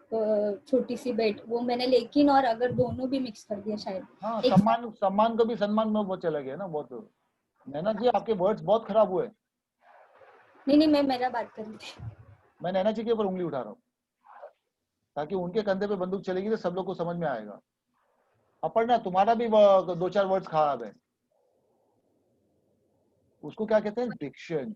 [SPEAKER 8] छोटी सी बेट, वो मैंने लेकिन और अगर दोनों भी मिक्स कर दिया शायद।
[SPEAKER 1] हाँ, सम्मान को भी सम्मान में बहुत चला गया ना बहुत। नैना जी आपके वर्ड्स बहुत खराब हुए।
[SPEAKER 8] नहीं मैं मेरा बात कर रही थी।
[SPEAKER 1] मैं नैना जी के ऊपर उंगली उठा रहा हूँ, ताकि उनके कंधे पे बंदूक चलेगी तो सब लोग को समझ में आएगा। अपर्णा, तुम्हारा भी 2-4 वर्ड्स खराब है। उसको क्या कहते हैं, डिक्शन।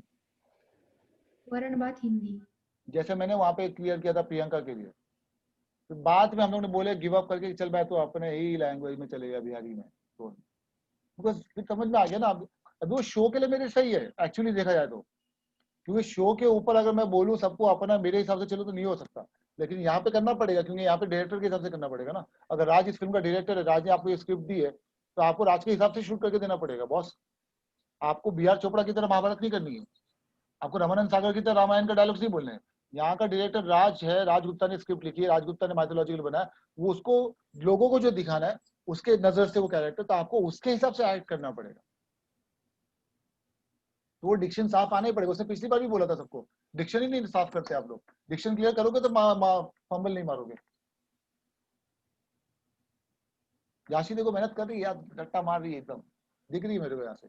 [SPEAKER 4] वर्णमात हिंदी।
[SPEAKER 1] जैसे मैंने वहां पे क्लियर किया था प्रियंका के लिए, तो बाद में हम लोग ने बोले गिव अप करके चल मैं तो अपने ही लैंग्वेज में चले गया, बिहारी में, तो बिकॉज फिर समझ में आ गया ना। अभी वो शो के लिए मेरे सही है एक्चुअली देखा जाए तो, क्योंकि शो के ऊपर अगर मैं बोलूँ सबको अपना मेरे हिसाब से चलो तो नहीं हो सकता, लेकिन यहाँ पे करना पड़ेगा, क्योंकि यहाँ पे डायरेक्टर के हिसाब से करना पड़ेगा ना। अगर राज इस फिल्म का डायरेक्टर है, राज ने आपको ये स्क्रिप्ट दी है, तो आपको राज के हिसाब से शूट करके देना पड़ेगा बॉस। आपको बी.आर. चोपड़ा की तरह महाभारत नहीं करनी है, आपको रामानंद सागर की तरह रामायण का डायलॉग्स नहीं बोलने हैं। यहाँ का डायरेक्टर राज है, राज गुप्ता ने स्क्रिप्ट लिखी है, राज गुप्ता ने माइथोलॉजिकल बनाया, वो उसको लोगों को जो दिखाना है उसके नजर से वो कैरेक्टर, तो आपको उसके हिसाब से एक्ट करना पड़ेगा। तो वो डिक्शन साफ आना ही पड़ेगा। उसने पिछली बार भी बोला था सबको, डिक्शन ही नहीं साफ करते आप लोग, डिक्शन क्लियर करोगे तो फंबल नहीं मारोगे। याशी देखो मेहनत कर रही है यार, रट्टा मार रही है एकदम, दिख रही है मेरे को यहाँ से।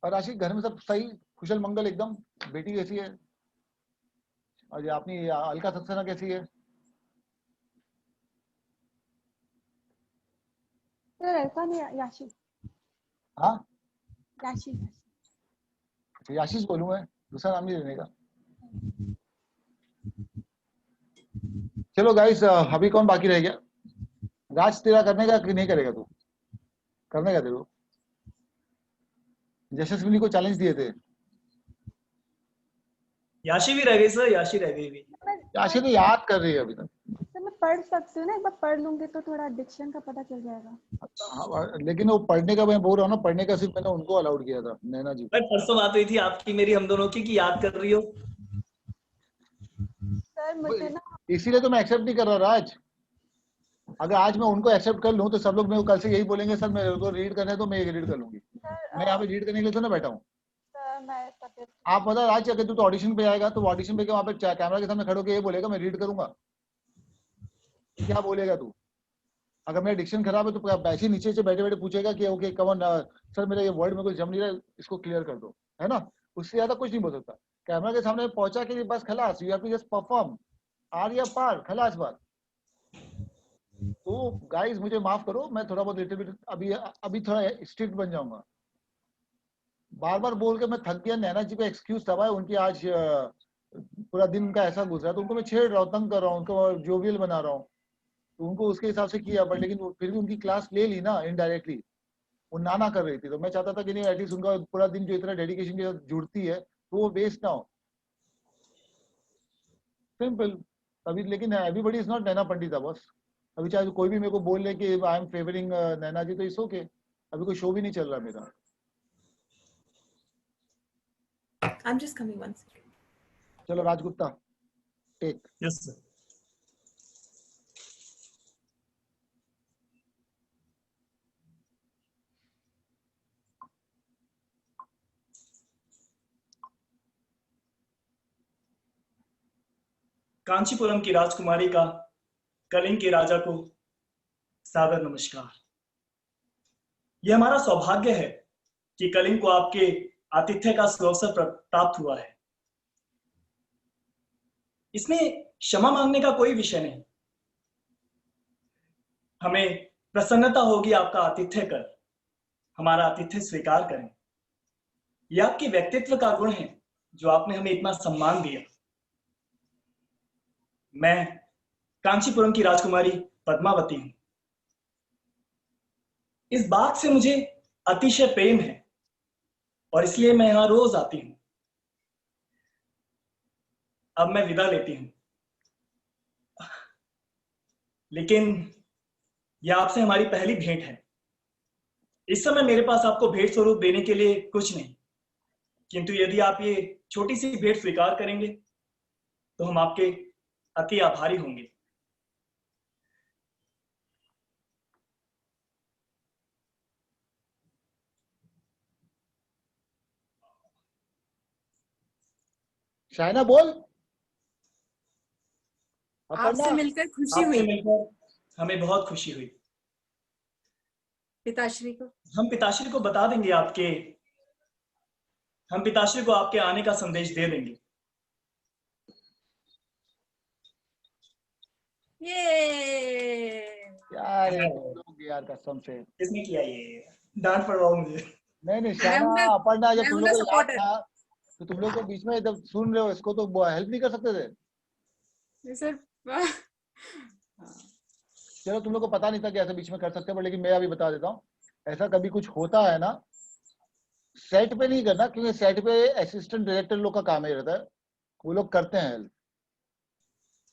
[SPEAKER 1] और राशि घर में सब सही, कुशल मंगल एकदम, बेटी कैसी है, और ये अपनी अलका सक्सेना कैसी है?
[SPEAKER 7] सर ऐसा नहीं, याशी।
[SPEAKER 1] हाँ
[SPEAKER 7] याशी।
[SPEAKER 1] याशीष बोलूं मैं, दूसरा नाम नहीं लेने का। चलो गाइस, अभी कौन बाकी रह गया? राज तेरा करने का कि नहीं करेगा तू? करने का तेरे को? यशस्विनी को चैलेंज दिए थे।
[SPEAKER 3] याशी भी रह गई सर, याशी रह गई भी।
[SPEAKER 1] याशी तो याद कर रही है अभी तक।
[SPEAKER 7] सर मैं पढ़ सकती हूँ ना, एक बार पढ़ लूंगी तो थोड़ा डिक्शन का पता चल जाएगा।
[SPEAKER 1] हाँ, लेकिन वो पढ़ने का मैं बोल रहा हूँ ना, पढ़ने का सिर्फ मैंने उनको अलाउड किया था, नैना जी।
[SPEAKER 3] परसों बात हुई थी आपकी मेरी हम दोनों की कि याद कर रही हो।
[SPEAKER 7] सर मुझे ना,
[SPEAKER 1] इसीलिए तो मैं एक्सेप्ट नहीं कर रहा राज। अगर आज मैं उनको एक्सेप्ट कर लूं तो सब लोग मेरे को कल से यही बोलेंगे सर मेरे को रीड करना है तो मैं एक रीड कर लूंगी। मैं यहाँ पे रीड करने के लिए तो ना बैठा हूँ। आप पता राज, अगर तू तो ऑडिशन पे आएगा तो ऑडिशन पे वहाँ पे कैमरा के सामने खड़े होकर ये बोलेगा मैं रीड करूंगा, क्या बोलेगा तू? अगर मेरा डिक्शन खराब है तो ऐसे नीचे से बैठे बैठे पूछेगा कि ओके कम ऑन सर मेरा ये वर्ड में कुछ जम नहीं रहा है, इसको क्लियर कर दो, है ना? उससे ज्यादा कुछ नहीं बोल सकता। कैमरा के सामने पहुंचा के बस खलास, you have to just perform, आर या पार, खलास बात। तो गाइस मुझे माफ करो, मैं थोड़ा बहुत लिटिल बिट अभी थोड़ा स्ट्रिक्ट बन जाऊंगा। बार बार बोल के मैं थक गया। नैना जी को एक्सक्यूज दबा है, उनकी आज पूरा दिन का ऐसा गुजरा तो उनको मैं छेड़ रहा हूँ, तंग कर रहा हूँ, उनको जोवियल बना रहा हूँ, तो उनको उसके हिसाब से किया, बट लेकिन फिर भी उनकी क्लास ले ली ना इनडायरेक्टली। वो नाना कर रही थी, तो मैं चाहता था कि नहीं एटलीस्ट उनका पूरा दिन जो इतना डेडिकेशन के साथ जुड़ती है तो वो वेस्ट ना हो, सिंपल। अभी लेकिन everybody is not Naina Pandita boss. अभी चाहे कोई भी मेरे को बोल ले कि आई एम फेवरिंग नैना जी, तो इट्स ओके। अभी कोई शो भी नहीं चल रहा मेरा।
[SPEAKER 6] I'm just coming one second.
[SPEAKER 1] चलो Rajgupta take.
[SPEAKER 3] Yes sir. Kanchipuram की राजकुमारी का कलिंग के राजा को सादर नमस्कार। यह हमारा सौभाग्य है कि कलिंग को आपके आतिथ्य का सुअवसर प्राप्त हुआ है। इसमें क्षमा मांगने का कोई विषय नहीं। हमें प्रसन्नता होगी आपका आतिथ्य कर, हमारा आतिथ्य स्वीकार करें। यह आपके व्यक्तित्व का गुण है जो आपने हमें इतना सम्मान दिया। मैं कांचीपुरम की राजकुमारी पद्मावती हूं। इस बात से मुझे अतिशय प्रेम है और इसलिए मैं यहां रोज आती हूं। अब मैं विदा लेती हूं, लेकिन यह आपसे हमारी पहली भेंट है। इस समय मेरे पास आपको भेंट स्वरूप देने के लिए कुछ नहीं, किंतु यदि आप ये छोटी सी भेंट स्वीकार करेंगे तो हम आपके अति आभारी होंगे।
[SPEAKER 1] शायना बोल।
[SPEAKER 5] आपसे मिलकर खुशी
[SPEAKER 3] आपसे
[SPEAKER 5] हुई
[SPEAKER 3] मिलकर हमें बहुत खुशी हुई।
[SPEAKER 5] पिताश्री को।
[SPEAKER 3] हम पिताश्री को बता देंगे हम पिताश्री को आपके आने का संदेश दे देंगे।
[SPEAKER 5] ये
[SPEAKER 1] यार यार कसम से
[SPEAKER 3] किसने किया ये? डांट पड़वाओ मुझे।
[SPEAKER 1] नहीं शायना अपर्णा, जब तुम लोग को याद
[SPEAKER 5] सपोर्टर।
[SPEAKER 1] था तो तुम लोग को बीच में जब सुन रहे हो इसको तो हेल्प नहीं कर सकते थे?
[SPEAKER 5] सर
[SPEAKER 1] चलो तुम लोग को पता नहीं था कि ऐसा बीच में कर सकते हैं, लेकिन मैं अभी बता देता हूँ। ऐसा कभी कुछ होता है ना, सेट पे नहीं करना, क्योंकि सेट पे असिस्टेंट डायरेक्टर लोग का काम ही रहता है, वो लोग करते हैं हेल्प,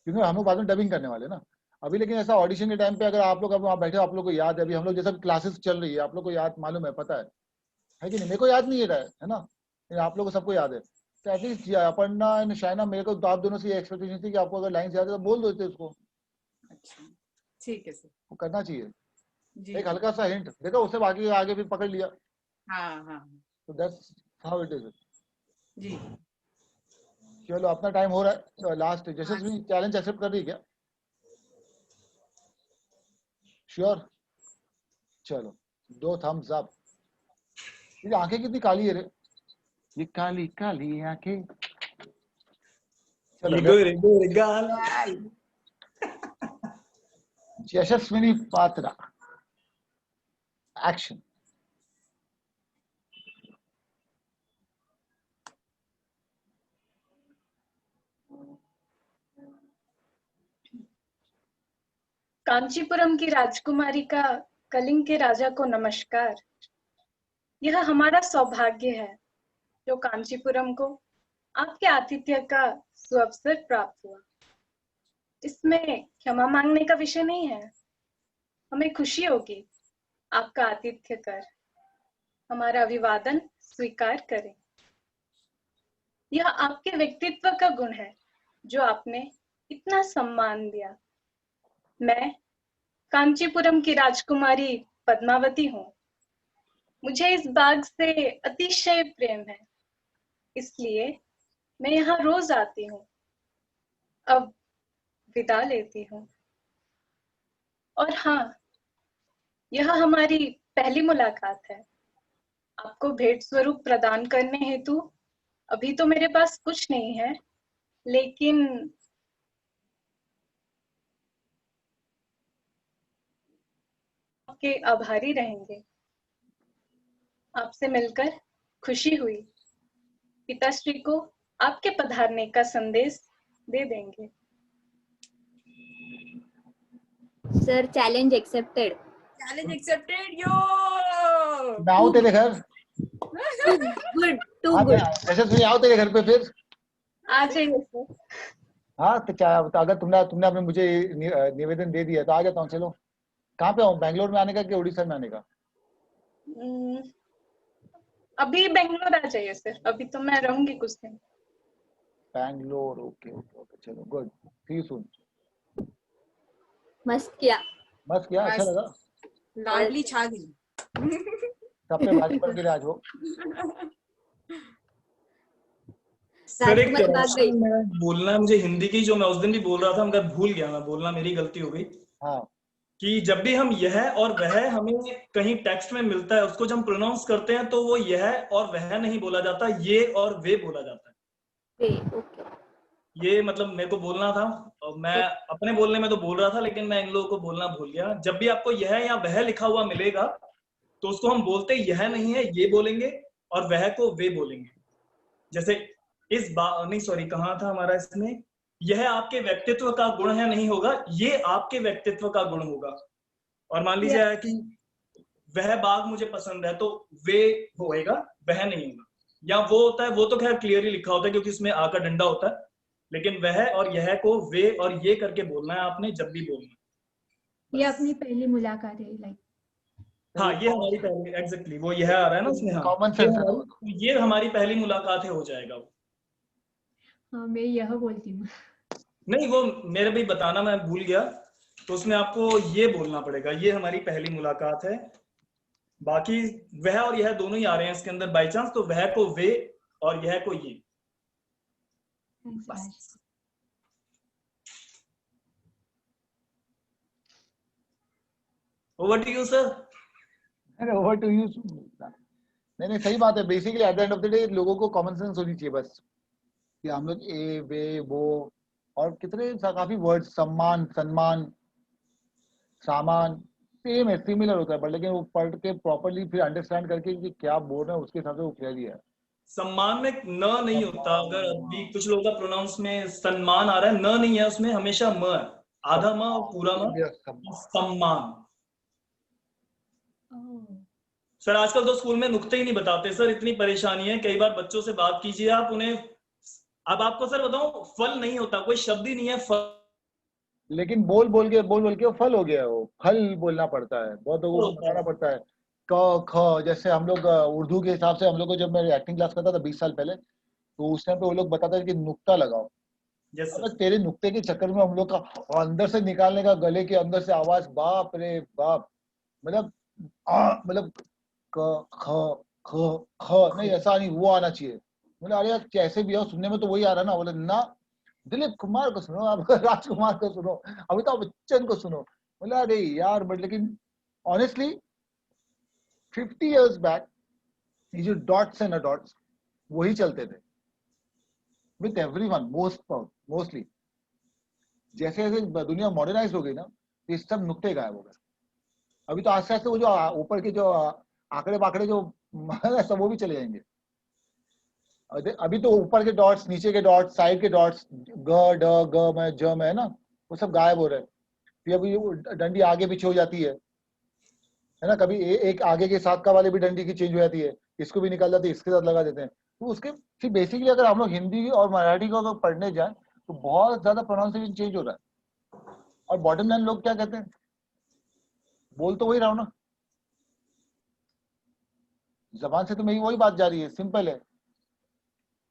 [SPEAKER 1] क्योंकि हम लोग बाद में डबिंग करने वाले ना अभी। लेकिन ऐसा ऑडिशन के टाइम पे अगर आप लोग अब वहाँ बैठे हो, आप लोग को याद है, अभी हम लोग जैसा क्लासेस चल रही है, आप लोग को याद मालूम है, पता है कि नहीं? मेरे को याद नहीं है ना, आप लोग को सबको याद है। तो एटलीस्ट अपर्णा एंड शायना, मेरे को तो आप दोनों से एक्सपेक्टेशन थी कि आपको अगर लाइन याद है तो बोल देते उसको।
[SPEAKER 5] अच्छा ठीक है सर,
[SPEAKER 1] वो करना चाहिए
[SPEAKER 5] जी।
[SPEAKER 1] एक हल्का सा हिंट, देखो उससे बाकी आगे भी पकड़ लिया।
[SPEAKER 5] हाँ
[SPEAKER 1] तो दैट्स हाउ इट इज।
[SPEAKER 5] जी।
[SPEAKER 1] चलो अपना टाइम हो रहा है, तो लास्ट यशस्वी चैलेंज एक्सेप्ट कर रही है क्या? श्योर? चलो 2 थम्स अप। ये आंखें कितनी काली है रे, ये काली काली आंखें। चलो
[SPEAKER 3] गोरे गोरे गाल।
[SPEAKER 1] यशस्विनी पात्रा, एक्शन।
[SPEAKER 2] कांचीपुरम की राजकुमारी का कलिंग के राजा को नमस्कार। यह हमारा सौभाग्य है जो कांचीपुरम को आपके आतिथ्य का सुअवसर प्राप्त हुआ। इसमें क्षमा मांगने का विषय नहीं है। हमें खुशी होगी आपका आतिथ्य कर हमारा अभिवादन स्वीकार करें। यह आपके व्यक्तित्व का गुण है जो आपने इतना सम्मान दिया। मैं कांचीपुरम की राजकुमारी पद्मावती हूँ। मुझे इस बाग से अतिशय प्रेम है, इसलिए मैं यहाँ रोज आती हूँ। अब विदा लेती हूँ। और हाँ, यह हमारी पहली मुलाकात है। आपको भेंट स्वरूप प्रदान करने हेतु अभी तो मेरे पास कुछ नहीं है, लेकिन आपके आभारी रहेंगे। आपसे मिलकर खुशी हुई। पिताश्री को आपके पधारने का संदेश दे देंगे।
[SPEAKER 8] Sir challenge accepted.
[SPEAKER 5] Challenge accepted yo.
[SPEAKER 1] मैं आऊँ तेरे घर?
[SPEAKER 8] Good, to good.
[SPEAKER 1] यशस्वी आओ तेरे घर पे फिर।
[SPEAKER 2] आ जाइए सर।
[SPEAKER 1] हाँ तो क्या, अगर तुमने अपने मुझे निवेदन दे दिया तो आ जाता हूँ। चलो कहाँ पे आऊँ, बैंगलोर में आने का कि उड़ीसा में आने का?
[SPEAKER 2] अभी बेंगलोर आ जाइए सर, अभी तो मैं रहूंगी कुछ दिन।
[SPEAKER 1] बैंगलोर, ओके ओके ओके, चलो गुड, सी यू सून।
[SPEAKER 8] मस्त किया।
[SPEAKER 1] बस क्या अच्छा लगा,
[SPEAKER 5] लाडली छा गई
[SPEAKER 1] सब पे भारी पड़ के आज हो।
[SPEAKER 3] सर एक
[SPEAKER 8] राजकुमारी भाग गई।
[SPEAKER 3] बोलना मुझे हिंदी की, जो मैं उस दिन भी बोल रहा था मगर भूल गया मैं बोलना, मेरी गलती हो गई।
[SPEAKER 1] हाँ
[SPEAKER 3] कि जब भी हम यह और वह हमें कहीं टेक्स्ट में मिलता है, उसको जब हम प्रोनाउंस करते हैं तो वो यह और वह नहीं बोला जाता, ये और वे बोला जाता है।
[SPEAKER 8] ओके।
[SPEAKER 3] ये मतलब मेरे को बोलना था और मैं अपने बोलने में तो बोल रहा था, लेकिन मैं इन लोगों को बोलना भूल गया। जब भी आपको यह या वह लिखा हुआ मिलेगा तो उसको हम बोलते यह नहीं है, ये बोलेंगे, और वह को वे बोलेंगे। जैसे इस बार नहीं, सॉरी, कहाँ था हमारा इसमें, यह आपके व्यक्तित्व का गुण है नहीं होगा, ये आपके व्यक्तित्व का गुण होगा। और मान लीजिए कि वह बाग मुझे पसंद है, तो वे होएगा, वह नहीं होगा। या वो होता है, वो तो खैर क्लियरली लिखा होता है क्योंकि इसमें आ का डंडा होता है, लेकिन वह और यह को वे और ये करके बोलना है आपने जब भी बोलना है।
[SPEAKER 9] ये अपनी पहली मुलाकात है, लाइक
[SPEAKER 3] हाँ, ये हमारी पहली, एग्जैक्टली वो यह आ रहा है ना उसमें। हाँ,
[SPEAKER 1] कॉमन सेंस है ना,
[SPEAKER 3] ये हमारी पहली मुलाकात है, हो जाएगा वो।
[SPEAKER 9] हाँ मैं यह बोलती हूँ।
[SPEAKER 3] नहीं, वो मेरे भी बताना मैं भूल गया, तो उसमें आपको ये बोलना पड़ेगा, ये हमारी पहली मुलाकात है। बाकी वह और यह दोनों ही आ रहे हैं इसके अंदर बाई चांस, तो वह को वे और यह को ये। बस। Over to you sir.
[SPEAKER 1] अरे ओवर टू यू। नहीं, सही बात है। Basically at the end of the day लोगों को कॉमन सेंस होनी चाहिए बस, कि हम लोग ए वे वो और कितने काफी वर्ड, सम्मान, सन्मान, सामान, सेम है, सिमिलर होता है, बट लेकिन वो पढ़ के प्रॉपर्ली फिर अंडरस्टैंड करके कि क्या बोल रहे हैं उसके हिसाब से वो क्लियर है।
[SPEAKER 3] सम्मान में न नहीं होता, अगर अभी कुछ लोगों का प्रोनाउंस में सम्मान आ रहा है, न नहीं है उसमें, हमेशा म है, आधा म और पूरा म, सम्मान। सर आजकल तो स्कूल में नुक्ते ही नहीं बताते सर, इतनी परेशानी है। कई बार बच्चों से बात कीजिए आप, उन्हें, अब आपको सर बताऊं, फल नहीं होता, कोई शब्द ही नहीं है फल,
[SPEAKER 1] लेकिन बोल बोल के वो फल हो गया, वो फल बोलना पड़ता है, बहुत लोगों को बताना पड़ता है। क ख, जैसे हम लोग उर्दू के हिसाब से, हम लोग को जब मैं एक्टिंग क्लास करता था 20 साल पहले, तो उस टाइम पे वो लोग बताते थे कि नुक्ता लगाओ।
[SPEAKER 3] yes,
[SPEAKER 1] तेरे नुक्ते के चक्कर में हम लोग का अंदर से निकालने का, गले के अंदर से आवाज, बाप रे बाप, मतलब क ख ख ख नहीं, ऐसा नहीं, वो आना चाहिए। मतलब अरे यार कैसे भी आओ, सुनने में तो वही आ रहा ना। बोले ना, दिलीप कुमार को सुनो, आप राजकुमार को सुनो, अमिताभ बच्चन को सुनो। बोले अरे यार, बट लेकिन ऑनेस्टली 50 years बैक ये जो डॉट्स एंड डॉट्स वही चलते थे विथ एवरीवन, मोस्टली। जैसे जैसे दुनिया मॉडर्नाइज हो गई ना, ये सब नुक्ते गायब हो गए। अभी तो आस्ते आस्ते वो जो ऊपर के जो आंकड़े बाकड़े जो सब वो भी चले जाएंगे। अभी तो ऊपर के डॉट्स, नीचे के डॉट्स, साइड के डॉट्स, ग ड ग में ज में है ना, वो सब गायब हो रहे हैं। फिर अभी डंडी आगे पीछे हो जाती है ना, कभी एक आगे के साथ का वाले भी डंडी की चेंज हो जाती है, इसको भी निकाल जाते हैं, इसके साथ लगा देते हैं। तो उसके फिर बेसिकली अगर हम लोग हिंदी और मराठी को अगर पढ़ने जाए तो बहुत ज्यादा प्रोनाउंसिएशन चेंज हो रहा है। और बॉटम लाइन लोग क्या कहते हैं, बोल तो वही रहा हूं ना, जबान से तो मेरी वही बात जा रही है, सिंपल है।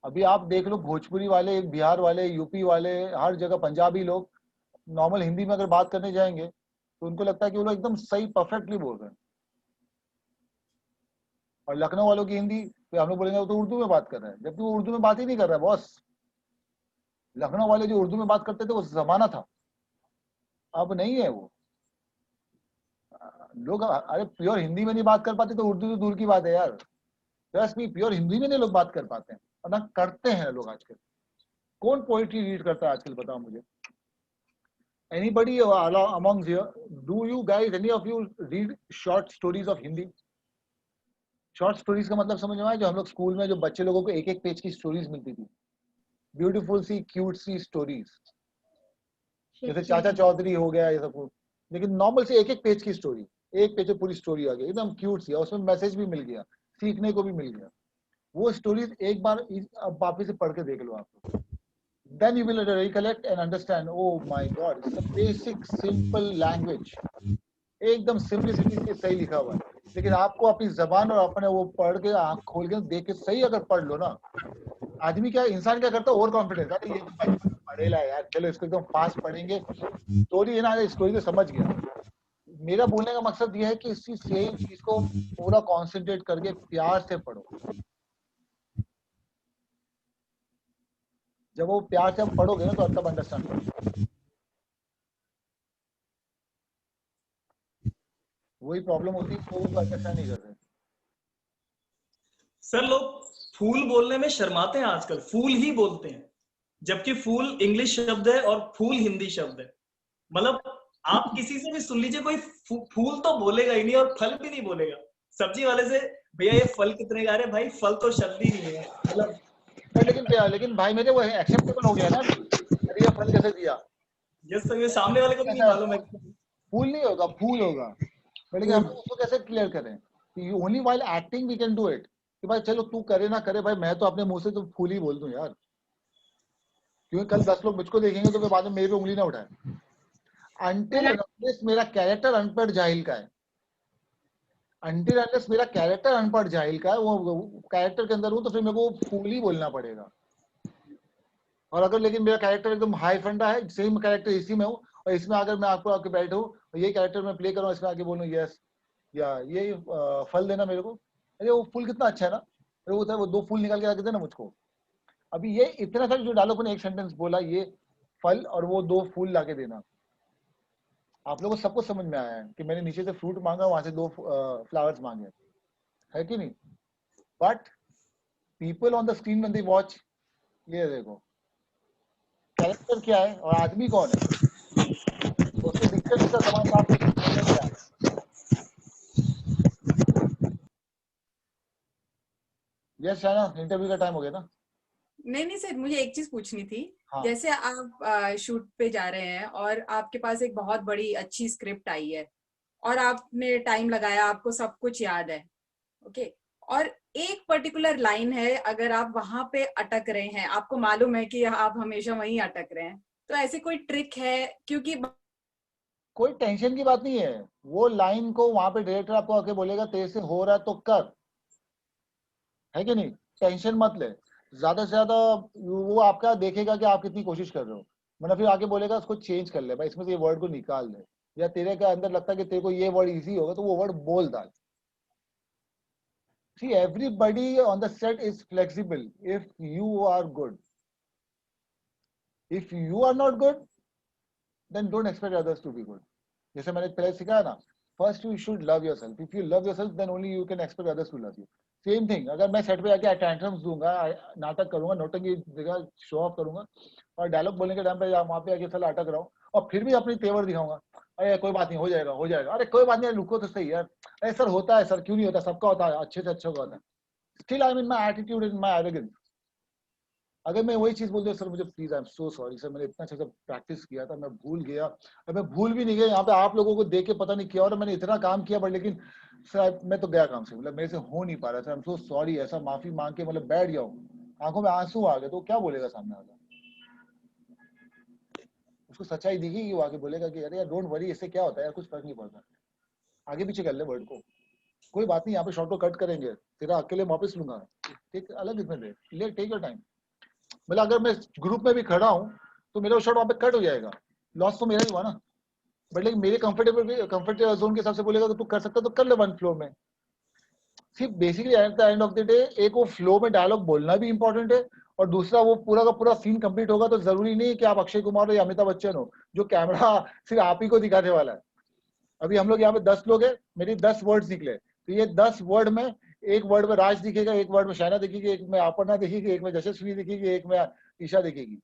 [SPEAKER 1] अभी आप देख लो, भोजपुरी वाले, बिहार वाले, यूपी वाले, हर जगह पंजाबी लोग नॉर्मल हिंदी में अगर बात करने जाएंगे तो उनको लगता है कि वो लोग एकदम सही परफेक्टली बोल रहे हैं। और लखनऊ वालों की हिंदी तो हम लोग बोलेंगे वो तो उर्दू में बात कर रहे हैं, जबकि वो उर्दू में बात ही नहीं कर रहा है बॉस। लखनऊ वाले जो उर्दू में बात करते थे वो जमाना था, अब नहीं है वो लोग। अरे प्योर हिंदी में नहीं बात कर पाते तो उर्दू तो दूर की बात है यार। ट्रस्ट मी, प्योर हिंदी में नहीं लोग बात कर पाते हैं, और ना करते हैं लोग आजकल। कौन पोइट्री रीड करता है आजकल, बताओ मुझे। Anybody amongst you, do you guys, any of you read short stories of Hindi? Short stories का मतलब समझ में आया, जो हम लोग स्कूल में जो बच्चे लोगों को एक एक पेज की स्टोरीज मिलती थी, ब्यूटीफुल सी क्यूट सी स्टोरीज, जैसे चाचा चौधरी हो गया ये सब। लेकिन नॉर्मल से एक एक पेज की स्टोरी, एक पेज में पूरी स्टोरी आ गई, एकदम क्यूट सी, और उसमें मैसेज भी मिल गया, सीखने को भी मिल गया। वो स्टोरीज एक बार वापिस से पढ़ के देख लो आप, then you will recollect and understand, oh my god, it's a basic simple language, एकदम सिंपलिसिटी से सही लिखा हुआ है। लेकिन आपको अपनी जबान और अपने वो पढ़ के, आंख खोल के देख के सही अगर पढ़ लो ना, आदमी क्या, इंसान क्या करता है, ओवर कॉन्फिडेंस, अरे ये तो पढ़ेला यार, चलो इसको एकदम फास्ट पढ़ेंगे, स्टोरी है ना, स्टोरी तो समझ गया। मेरा बोलने का मकसद ये है कि इसी सेम चीज को पूरा कॉन्सेंट्रेट करके प्यार से पढ़ो। जब वो प्यार से पढ़ोगे ना तो तब अंडरस्टैंड करोगे। वही प्रॉब्लम होती है, लोग अंडरस्टैंड नहीं करते।
[SPEAKER 3] सर लोग फूल बोलने में शर्माते हैं आजकल, फूल ही बोलते हैं, जबकि फूल इंग्लिश शब्द है और फूल हिंदी शब्द है। मतलब आप किसी से भी सुन लीजिए, कोई फूल तो बोलेगा ही नहीं और फल भी नहीं बोलेगा। सब्जी वाले से, भैया ये फल कितने का, अरे भाई फल तो शब्द ही नहीं है। मतलब
[SPEAKER 1] लेकिन भाई मेरे वो एक्सेप्टेबल हो गया ना, अरे ये फल मैंने कैसे दिया?
[SPEAKER 3] यस सर, ये सामने वाले को भी नहीं मालूम है।
[SPEAKER 1] फूल नहीं होगा, फूल होगा। बट लेकिन हम उसको कैसे क्लियर करें कि only while acting we can do it, कि भाई चलो तू करे ना करे भाई, मैं तो अपने मुंह से तो फूल ही बोल दूं यार, क्योंकि कल 10 लोग मुझको देखेंगे तो फिर बाद में मेरे पे उंगली ना उठाए। अनटिल अनलेस मेरा कैरेक्टर अनपढ़ जाहिल का है, अनटिल अनलेस मेरा कैरेक्टर अनपढ़ जाहिल का है, वो कैरेक्टर के अंदर हूं तो फिर मेरे को फूल ही बोलना पड़ेगा। और अगर लेकिन मेरा कैरेक्टर एकदम हाई फंडा है, सेम कैरेक्टर इसी में हूँ, और इसमें अगर मैं आपको आके बैठूं और ये कैरेक्टर मैं प्ले करूँ, इसमें आके बोलूँ यस या ये फल देना मेरे को, अरे वो फूल कितना अच्छा है ना, अरे वो 2 फूल निकाल के रख देना मुझको। अभी ये इतना सा जो डायलॉग ने एक सेंटेंस बोला, ये फल और वो 2 फूल लाके देना, आप लोगों को सबको समझ में आया है कि मैंने नीचे से फ्रूट मांगा, वहां से 2 फ्लावर्स मांगे, है कि नहीं? But people on the screen when they watch, ये देखो कैरेक्टर क्या है और आदमी कौन है, तो उसके डिक्शन का सवाल साफ क्या है। यस शाना, इंटरव्यू का टाइम हो गया ना?
[SPEAKER 5] नहीं सर, मुझे एक चीज पूछनी थी।
[SPEAKER 1] हाँ।
[SPEAKER 5] जैसे आप शूट पे जा रहे हैं और आपके पास एक बहुत बड़ी अच्छी स्क्रिप्ट आई है और आपने टाइम लगाया, आपको सब कुछ याद है, ओके, और एक पर्टिकुलर लाइन है, अगर आप वहां पे अटक रहे हैं, आपको मालूम है कि आप हमेशा वहीं अटक रहे हैं, तो ऐसे कोई ट्रिक है? क्योंकि
[SPEAKER 1] कोई टेंशन की बात नहीं है, वो लाइन को वहां पे डायरेक्टर आपको आके बोलेगा तेरे से हो रहा है तो कर, है कि नहीं? टेंशन मत ले, ज्यादा से ज्यादा वो आपका देखेगा कि आप कितनी कोशिश कर रहे हो, वरना फिर आगे बोलेगा उसको चेंज कर ले भाई, इसमें से ये वर्ड को निकाल दे, या तेरे के अंदर लगता है कि तेरे को ये वर्ड इजी होगा तो वो वर्ड बोल डाल। See, everybody on the set is flexible if you are good. If you are not good, then don't expect others to be good. जैसे मैंने पहले सिखाया ना, first you should love yourself. If you love yourself, then only you can expect others to love you. Same thing. अगर मैं set पे जाके tantrums दूंगा, नाटक करूंगा, नौटंकी जगह शो ऑफ करूंगा, और डायलॉग बोलने के टाइम पे वहां पे आके साला अटक रहा हूँ, और फिर भी अपनी तेवर दिखाऊंगा, अरे कोई बात नहीं, हो जाएगा हो जाएगा, अरे कोई बात नहीं, रुको तो सही यार, अरे सर होता है सर, क्यों नहीं होता, सबका होता है, अच्छे से अच्छा होता है। Still I'm in my attitude and my arrogance. अगर मैं वही चीज बोल दूं, सर मुझे please, I am so sorry sir, मैंने इतना अच्छा सा प्रैक्टिस किया था, मैं भूल गया, अब मैं भूल भी नहीं गया, यहाँ पे आप लोगों को देख के पता नहीं किया, और मैंने इतना काम किया, बट लेकिन सर मैं तो गया काम से, मतलब मेरे से हो नहीं पा रहा था, आई एम सो सॉरी, ऐसा माफी मांग के मतलब बैठ गया हूँ, आंखों में आंसू आ गए, तो क्या बोलेगा सामने वाला? उसको सच्चाई दिखेगी, वो आगे बोलेगा कि अरे यार डोंट वरी, इससे क्या होता है यार, कुछ फर्क नहीं पड़ता, आगे पीछे कर ले वर्ड को, कोई बात नहीं, यहाँ पे शॉर्ट को कट करेंगे, तेरा अकेले वापस लूंगा, टेक अलग इसमें ले, टेक योर टाइम। मतलब अगर मैं ग्रुप में भी खड़ा हूँ तो मेरा शॉट वहां पे कट हो जाएगा, लॉस तो मेरा ही हुआ ना, बट लेकिन मेरे कंफर्टेबल जोन के हिसाब से बोलेगा तो तू कर सकता तो कर ले 1 फ्लो में। सिर्फ basically at the end of the day एक वो फ्लो में डायलॉग बोलना भी इंपॉर्टेंट है, और दूसरा वो पूरा का पूरा सीन कंप्लीट होगा तो जरूरी नहीं कि आप अक्षय कुमार हो या अमिताभ बच्चन हो, जो कैमरा सिर्फ आप ही को दिखाने वाला है। अभी हम लोग यहाँ पे 10 लोग हैं, मेरी 10 वर्ड्स निकले, तो ये 10 वर्ड में, एक वर्ड में राज दिखेगा, एक वर्ड में शैना दिखेगी, एक में अपर्णा दिखेगी, एक में यशस्वी दिखेगी, एक में ईशा दिखेगी।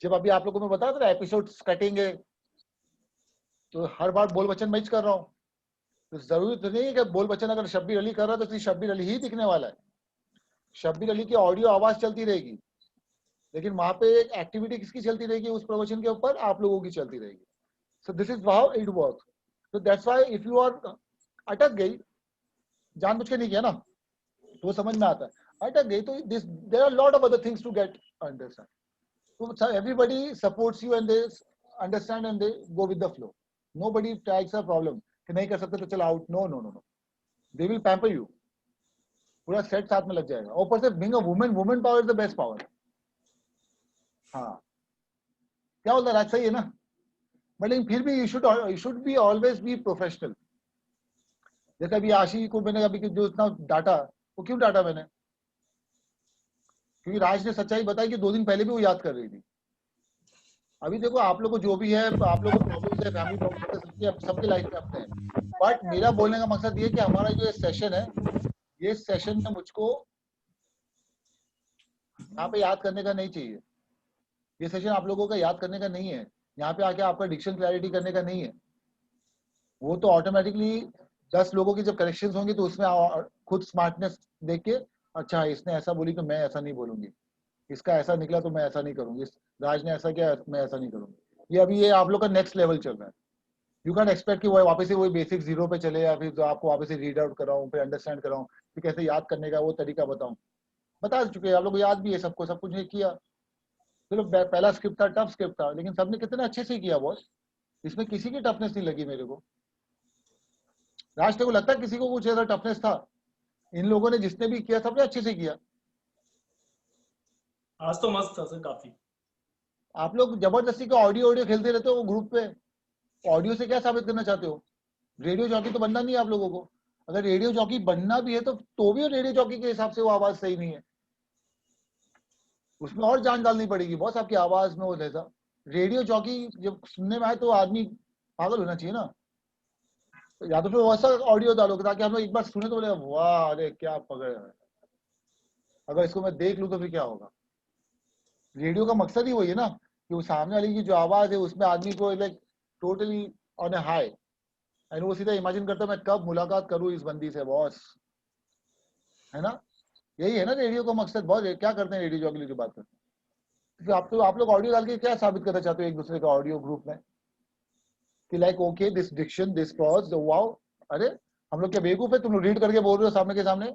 [SPEAKER 1] जब अभी आप लोगों को मैं बता था ना एपिसोड्स कटेंगे, तो हर बार बोल बच्चन मैच कर रहा हूँ, तो जरूरी तो नहीं है कि बोल बच्चन अगर शब्बीर अली कर रहा है तो सिर्फ शब्बीर अली ही दिखने वाला है, शब्बीर अली की ऑडियो आवाज चलती रहेगी, लेकिन वहां पे एक एक्टिविटी किसकी चलती रहेगी उस प्रवचन के ऊपर, आप लोगों की चलती रहेगी। So this is how it works. So that's why if you are अटक गई, जानबूझ के नहीं किया ना, तो समझ में आता है, अटक गई तो this there are a lot of other things to get understand. So everybody supports you and they understand and they go with the flow. Nobody tags a problem कि नहीं कर सकते तो चल out, no no no no, they will pamper you, पूरा set साथ में लग जाएगा। ऊपर से being a woman, woman power is the best power. हाँ क्या बोलता है राज, सही है ना? बट लेकिन फिर भी you should be always be professional. जैसे अभी आशी को मैंने अभी जो इतना डाटा, वो क्यों डाटा मैंने? क्योंकि राज ने सच्चाई बताई कि 2 दिन पहले भी वो याद कर रही थी। अभी देखो आप लोग को जो भी है, आप लोग को प्रॉब्लम्स है, फैमिली प्रॉब्लम्स है, सबके लाइफ में अपने हैं, बट मेरा बोलने का मकसद ये कि हमारा जो सेशन है, ये सेशन में मुझको यहाँ पे याद करने का नहीं चाहिए, ये सेशन आप लोगों का याद करने का नहीं है, यहाँ पे आके आपका डिक्शन क्लैरिटी करने का नहीं है, वो तो ऑटोमेटिकली 10 लोगों की जब करेक्शंस होंगे तो उसमें खुद स्मार्टनेस देख के, अच्छा इसने ऐसा बोली तो मैं ऐसा नहीं बोलूंगी, इसका ऐसा निकला तो मैं ऐसा नहीं करूंगी, इस राज ने ऐसा किया मैं ऐसा नहीं करूंगी। ये आप लोग का नेक्स्ट लेवल चल रहा है। यू कैन एक्सपेक्ट कि वो वापस से वही बेसिक जीरो पे चले, या फिर जो आपको वापस से रीड आउट कराऊं, फिर अंडरस्टैंड कराऊं, फिर कैसे याद करने का वो तरीका बताऊं। बता चुके आप लोग, याद भी है सबको, सब कुछ ये किया। चलो पहला स्क्रिप्ट था, टफ स्क्रिप्ट था, लेकिन सबने कितने अच्छे से किया बॉस, इसमें किसी की टफनेस नहीं लगी मेरे को। राज को लगता है किसी को कुछ ऐसा टफनेस था? इन लोगों ने जिसने भी किया सबने अच्छे से किया।
[SPEAKER 3] आज तो मस्त था सर काफी।
[SPEAKER 1] आप लोग जबरदस्ती का ऑडियो खेलते रहते हो ग्रुप पे, ऑडियो से क्या साबित करना चाहते हो? रेडियो जॉकी तो बनना नहीं है आप लोगों को। अगर रेडियो जॉकी बनना भी है तो भी रेडियो जॉकी के हिसाब से वो आवाज सही नहीं है, उसमें और जान डालनी पड़ेगी बॉस आपकी आवाज में। वो जैसा रेडियो जॉकी जब सुनने में आए तो आदमी पागल होना चाहिए ना। तो या तो फिर वैसा ऑडियो डालो ताकि हम लोग एक बार सुने तो बोले वाह अरे क्या पकड़ है। अगर इसको मैं देख लूं तो फिर क्या होगा? रेडियो का मकसद ही वही है ना कि वो सामने वाली की जो आवाज है उसमें आदमी को like totally on A high, and वो सीधा इमेजिन करता है मैं कब मुलाकात करूं इस बंदी से बॉस, है ना? यही है ना रेडियो का मकसद। बहुत क्या करते हैं रेडियो जॉकी की बात करते हैं। आप लोग ऑडियो डाल के क्या साबित करना चाहते हो एक दूसरे का ऑडियो ग्रुप में कि like okay this diction this pause wow. अरे हम लोग क्या बेवकूफ है? तुम लोग रीड करके बोल रहे हो सामने के सामने।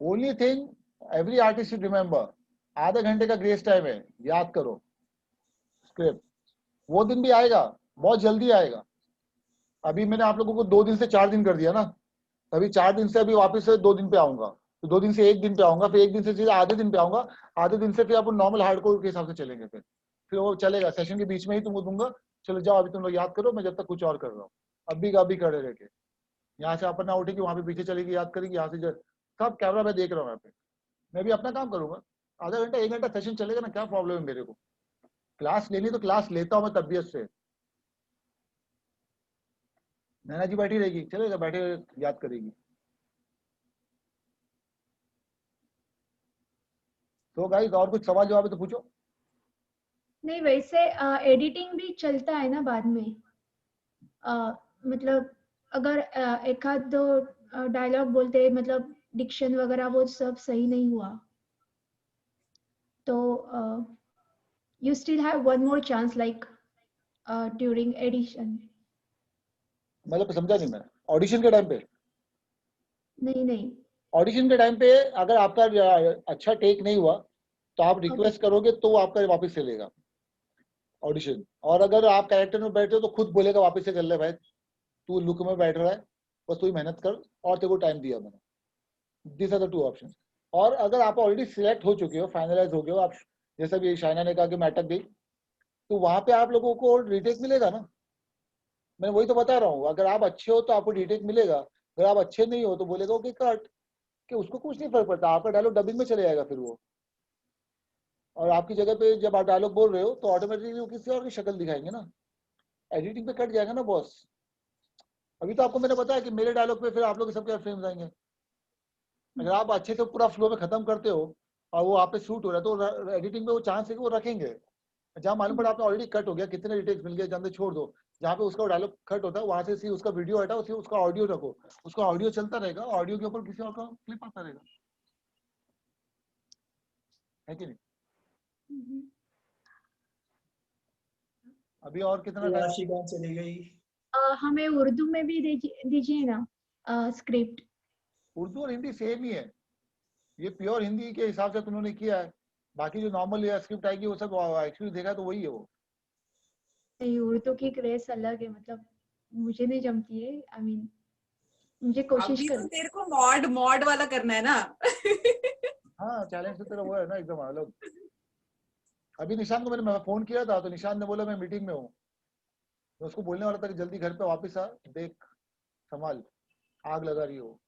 [SPEAKER 1] Only thing every artist should remember, आधे घंटे का ग्रेस टाइम है, याद करो स्क्रिप्ट। वो दिन भी आएगा, बहुत जल्दी आएगा। अभी मैंने आप लोगों को 2 दिन से 4 दिन कर दिया ना, अभी 4 दिन से अभी वापस से 2 दिन पे आऊंगा, तो 2 दिन से 1 दिन पे आऊंगा, फिर 1 दिन से सीधा आधे दिन पे आऊंगा, आधे दिन से फिर अपन नॉर्मल हार्डकोर के हिसाब से चलेंगे। फिर वो चलेगा, सेशन के बीच में ही तुमको दूंगा, चलो जाओ अभी तुम लोग याद करो, मैं जब तक कुछ और कर रहा हूँ। अभी का अभी खड़े रह के यहाँ से अपन ना उठेगी वहां पे पीछे चलेगी, याद करेगी, यहाँ से सब कैमरा मैं देख रहा हूँ यहाँ पे। मैं भी अपना काम करूंगा, आधा घंटा 1 घंटा सेशन चलेगा ना, क्या प्रॉब्लम है मेरे को? क्लास लेनी तो क्लास लेता हूँ मैं तबियत से। नैना जी बैठी रहेगी, चलेगा, बैठे याद करेगी। तो गाइस और कुछ सवाल जवाब है तो पूछो।
[SPEAKER 9] नहीं, वैसे एडिटिंग भी चलता है ना बाद में। मतलब अगर एक आध दो डायलॉग बोलते, मतलब डिक्शन वगैरह वो सब सही नहीं हुआ तो you still have one more chance like during audition.
[SPEAKER 1] मतलब समझा नहीं मैं। ऑडिशन के टाइम पे?
[SPEAKER 9] नहीं
[SPEAKER 1] ऑडिशन के टाइम पे अगर आपका अच्छा टेक नहीं हुआ तो आप रिक्वेस्ट करोगे तो आपका वापस चलेगा ऑडिशन। और अगर आप कैरेक्टर में बैठे हो तो खुद बोलेगा वापस से कर ले भाई, तू लुक में बैठ रहा है, बस तू मेहनत कर और तेरे को टाइम दिया मैंने। This are the 2 option. और अगर आप ऑलरेडी सिलेक्ट हो चुके हो, फाइनलाइज हो गए हो आप, जैसा भी शाइना ने कहा कि मैं अटक गई, तो वहां पे आप लोगों को रिटेक मिलेगा ना। मैं वही तो बता रहा हूँ, अगर आप अच्छे हो तो आपको रिटेक मिलेगा, अगर आप अच्छे नहीं हो तो बोलेगा कि कट, कि उसको कुछ नहीं फर्क पड़ता, आपका डायलॉग डबिंग में चले जाएगा फिर वो। और आपकी जगह पे जब आप डायलॉग बोल रहे हो तो ऑटोमेटिकली वो किसी और की शक्ल दिखाएंगे ना, एडिटिंग पे कट जाएगा ना बॉस। अभी तो आपको मैंने बताया कि मेरे डायलॉग पे फिर आप लोग के सबके फ्रेम्स आएंगे। अगर आप अच्छे से पूरा फ्लो में खत्म करते हो और वो आप पे शूट हो रहा है तो एडिटिंग में वो चांस है कि वो रखेंगे। जहाँ मालूम पड़ा आपने ऑलरेडी कट हो गया, कितने रिटेक्स मिल गए, जहाँ छोड़ दो, जहाँ पे उसका डायलॉग कट होता है वहां से उसका वीडियो हटाओ, उसका ऑडियो रखो, उसका ऑडियो चलता रहेगा, ऑडियो के ऊपर किसी और का क्लिप आता रहेगा, है कि नहीं? अभी और कितना
[SPEAKER 3] राशि कहाँ चली गई?
[SPEAKER 9] हमें उर्दू में भी दीजिए ना स्क्रिप्ट।
[SPEAKER 1] उर्दू और हिंदी सेम ही है, ये प्योर हिंदी के हिसाब से तुमने किया है, बाकी जो नॉर्मल स्क्रिप्ट आएगी वो सब एक्चुअली देखा तो वही है वो।
[SPEAKER 9] नहीं, उर्दू की ग्रेस अलग है, मतलब मुझे नहीं जमती है। आई मीन मुझे कोशिश
[SPEAKER 5] अभी
[SPEAKER 9] कर।
[SPEAKER 5] तो तेरे को मॉड वाला करना है ना।
[SPEAKER 1] हाँ चैलेंज तो तेरा वो है ना एकदम अलग। अभी निशान को मैंने फोन किया था तो निशान ने बोला मैं मीटिंग में हूँ, तो उसको बोलने वाला था कि जल्दी घर पे वापस आ, देख संभाल, आग लगा रही हो।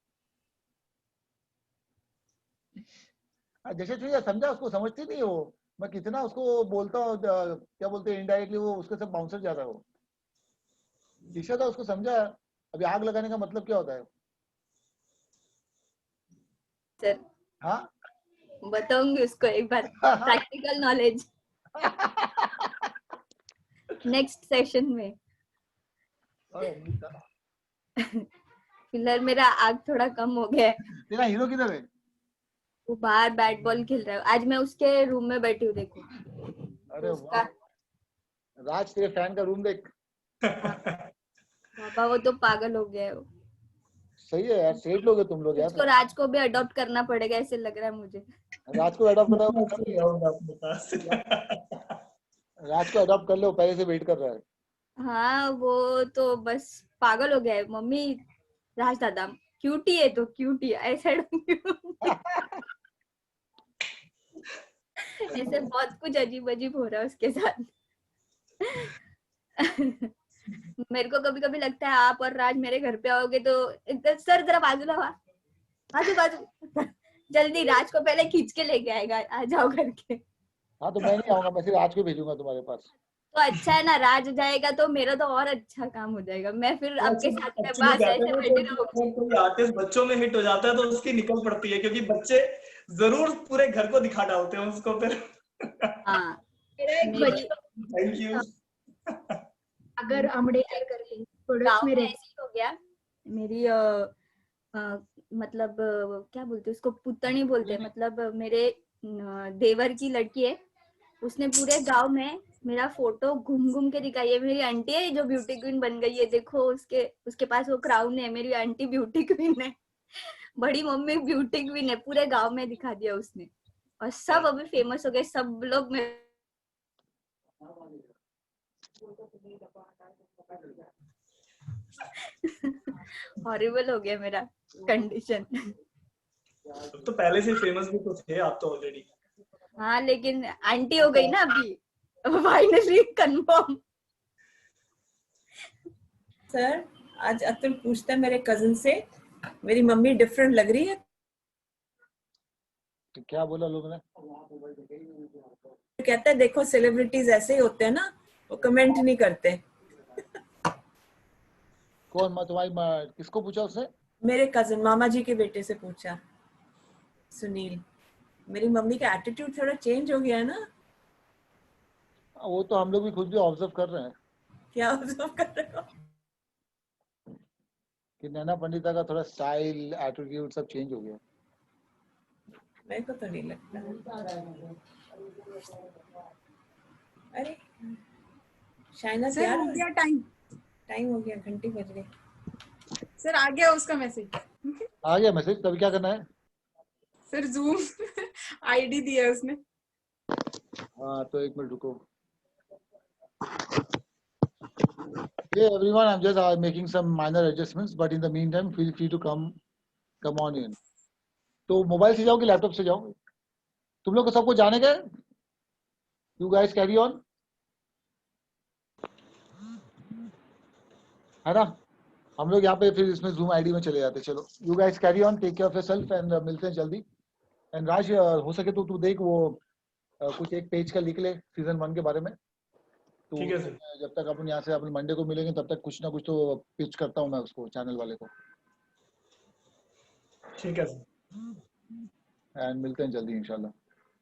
[SPEAKER 1] जैसे तुझे समझा, उसको समझती नहीं हो, मैं कितना उसको बोलता हूँ, क्या बोलते हैं इनडायरेक्टली, वो उसके सब बाउंसर जाता है वो। दिशा था उसको समझा। अभी आग लगाने का मतलब क्या होता है?
[SPEAKER 8] सर
[SPEAKER 1] हाँ
[SPEAKER 8] बताऊंगी उसको एक बार, प्रैक्टिकल नॉलेज नेक्स्ट सेशन में। फिलहाल मेरा आग थोड़ा कम हो गया है।
[SPEAKER 1] तेरा हीरो किधर है?
[SPEAKER 8] वो बाहर बैट बॉल खेल रहा है। आज मैं उसके रूम में बैठी हूँ, देखो
[SPEAKER 1] अरे
[SPEAKER 8] उसका।
[SPEAKER 1] वाह राज, तेरे फैन का रूम देख।
[SPEAKER 8] बाबा वो तो पागल हो गया है वो।
[SPEAKER 1] सही है यार, सेठ लोग है तुम लोग
[SPEAKER 8] उसको
[SPEAKER 1] यार।
[SPEAKER 8] राज को भी अडॉप्ट करना पड़ेगा ऐसे लग रहा है मुझे।
[SPEAKER 1] राज को अडॉप्ट करना
[SPEAKER 3] मैं ऐसे ही आऊंगा अपने पास।
[SPEAKER 1] राज को अडॉप्ट कर लो, पहले से वेट कर रहा है।
[SPEAKER 8] हाँ वो तो बस पागल हो गया है। मम्मी राज दादा क्यूटी है तो क्यूटी ऐसा ऐसे बहुत कुछ अजीब अजीब हो रहा है उसके साथ। मेरे को कभी कभी लगता है आप और राज मेरे घर पे आओगे तो एकदम सर जरा बाजू ला, बाजू बाजू जल्दी राज को पहले खींच के लेके आएगा, आ जाओ करके।
[SPEAKER 1] हाँ तो मैं नहीं आऊंगा, मैं सिर्फ राज को भेजूंगा तुम्हारे पास।
[SPEAKER 8] तो अच्छा है ना, राज जाएगा तो मेरा तो और अच्छा काम हो जाएगा। मैं फिर आपके साथ में
[SPEAKER 3] एक्चुअली
[SPEAKER 8] बस
[SPEAKER 3] कहते
[SPEAKER 8] ऐसे
[SPEAKER 3] हैं ना,
[SPEAKER 8] बैठे रहूंगी।
[SPEAKER 3] कोई आर्टिस्ट बच्चों में हिट हो जाता है तो उसकी निकल पड़ती है, क्योंकि बच्चे जरूर पूरे घर को दिखा डालते हैं उसको फिर।
[SPEAKER 8] हाँ
[SPEAKER 9] मेरा एक
[SPEAKER 8] मेरी
[SPEAKER 9] बचपन
[SPEAKER 3] थैंक यू।
[SPEAKER 9] अगर अमड़ेकर करके पड़ोस
[SPEAKER 8] गाँव
[SPEAKER 9] में
[SPEAKER 8] में
[SPEAKER 9] रहती।
[SPEAKER 8] ऐसे ही हो गया। मेरी मतलब क्या बोलते हैं उसको, पुतनी बोलते हैं, मतलब मेरे देवर की लड़की है। उसने पूरे गांव में मेरा फोटो घूम घूम के दिखाई है। मेरी आंटी है जो ब्यूटी क्वीन बन गई है, देखो उसके पास वो क्राउन है, मेरी आंटी ब्यूटी क्वीन है, बड़ी मम्मी ब्यूटी क्वीन है, पूरे गांव में दिखा दिया उसने। और सब अभी फेमस हो गए, सब लोग मेरे हॉरिबल हो गया मेरा कंडीशन।
[SPEAKER 3] तो पहले से फेमस भी तो थे आप तो ऑलरेडी।
[SPEAKER 8] हाँ लेकिन आंटी हो गई ना अभी, फाइनली कंफर्म।
[SPEAKER 6] सर आज अतुल पूछता है मेरे कजिन से, मेरी मम्मी डिफरेंट लग रही है?
[SPEAKER 1] तो क्या बोला लोगों ने?
[SPEAKER 6] कहता है देखो सेलिब्रिटीज ऐसे ही होते हैं ना, वो कमेंट नहीं करते।
[SPEAKER 1] कौन? किसको पूछा उसने?
[SPEAKER 6] मेरे कजिन मामा जी के बेटे से पूछा, सुनील। मेरी मम्मी का एटीट्यूड थोड़ा चेंज हो गया है ना।
[SPEAKER 1] वो तो हम लोग भी खुद भी ऑब्जर्व कर रहे हैं
[SPEAKER 6] क्या ऑब्जर्व कर रहे हो?
[SPEAKER 1] कि नैना पंडिता का थोड़ा स्टाइल, एटीट्यूड सब चेंज हो गया।
[SPEAKER 6] मेरे को तो नहीं लगता। अरे शाइना
[SPEAKER 5] सर
[SPEAKER 6] तैयार
[SPEAKER 5] हो गया टाइम।
[SPEAKER 6] टाइम हो गया, घंटी बज गई।
[SPEAKER 5] सर आ गया उसका मैसेज।
[SPEAKER 1] आ गया मैसेज, तभी क्या करना है?
[SPEAKER 5] सर जूम आईडी दिया है उसने।
[SPEAKER 1] हाँ तो एक मिनट रुको। Hey everyone, I'm just making some minor adjustments, but in the meantime, feel free to come on in. तो मोबाइल से जाओ कि लैपटॉप से जाओ? तुम लोग को सबको जाने का? You guys carry on, है ना? हम लोग यहाँ पे फिर इसमें Zoom ID में चले जाते। चलो, you guys carry on, take care of yourself and मिलते हैं जल्दी। And राज हो सके तो तू देख वो कुछ एक पेज का लिख ले सीजन 1 के बारे में। तो
[SPEAKER 3] ठीक है सर।
[SPEAKER 1] जब तक अपन यहाँ से अपन मंडे को मिलेंगे तब तक कुछ ना कुछ तो पिच करता हूँ मैं उसको, चैनल वाले को।
[SPEAKER 3] ठीक है सर।
[SPEAKER 1] एंड मिलते हैं जल्दी इंशाल्लाह।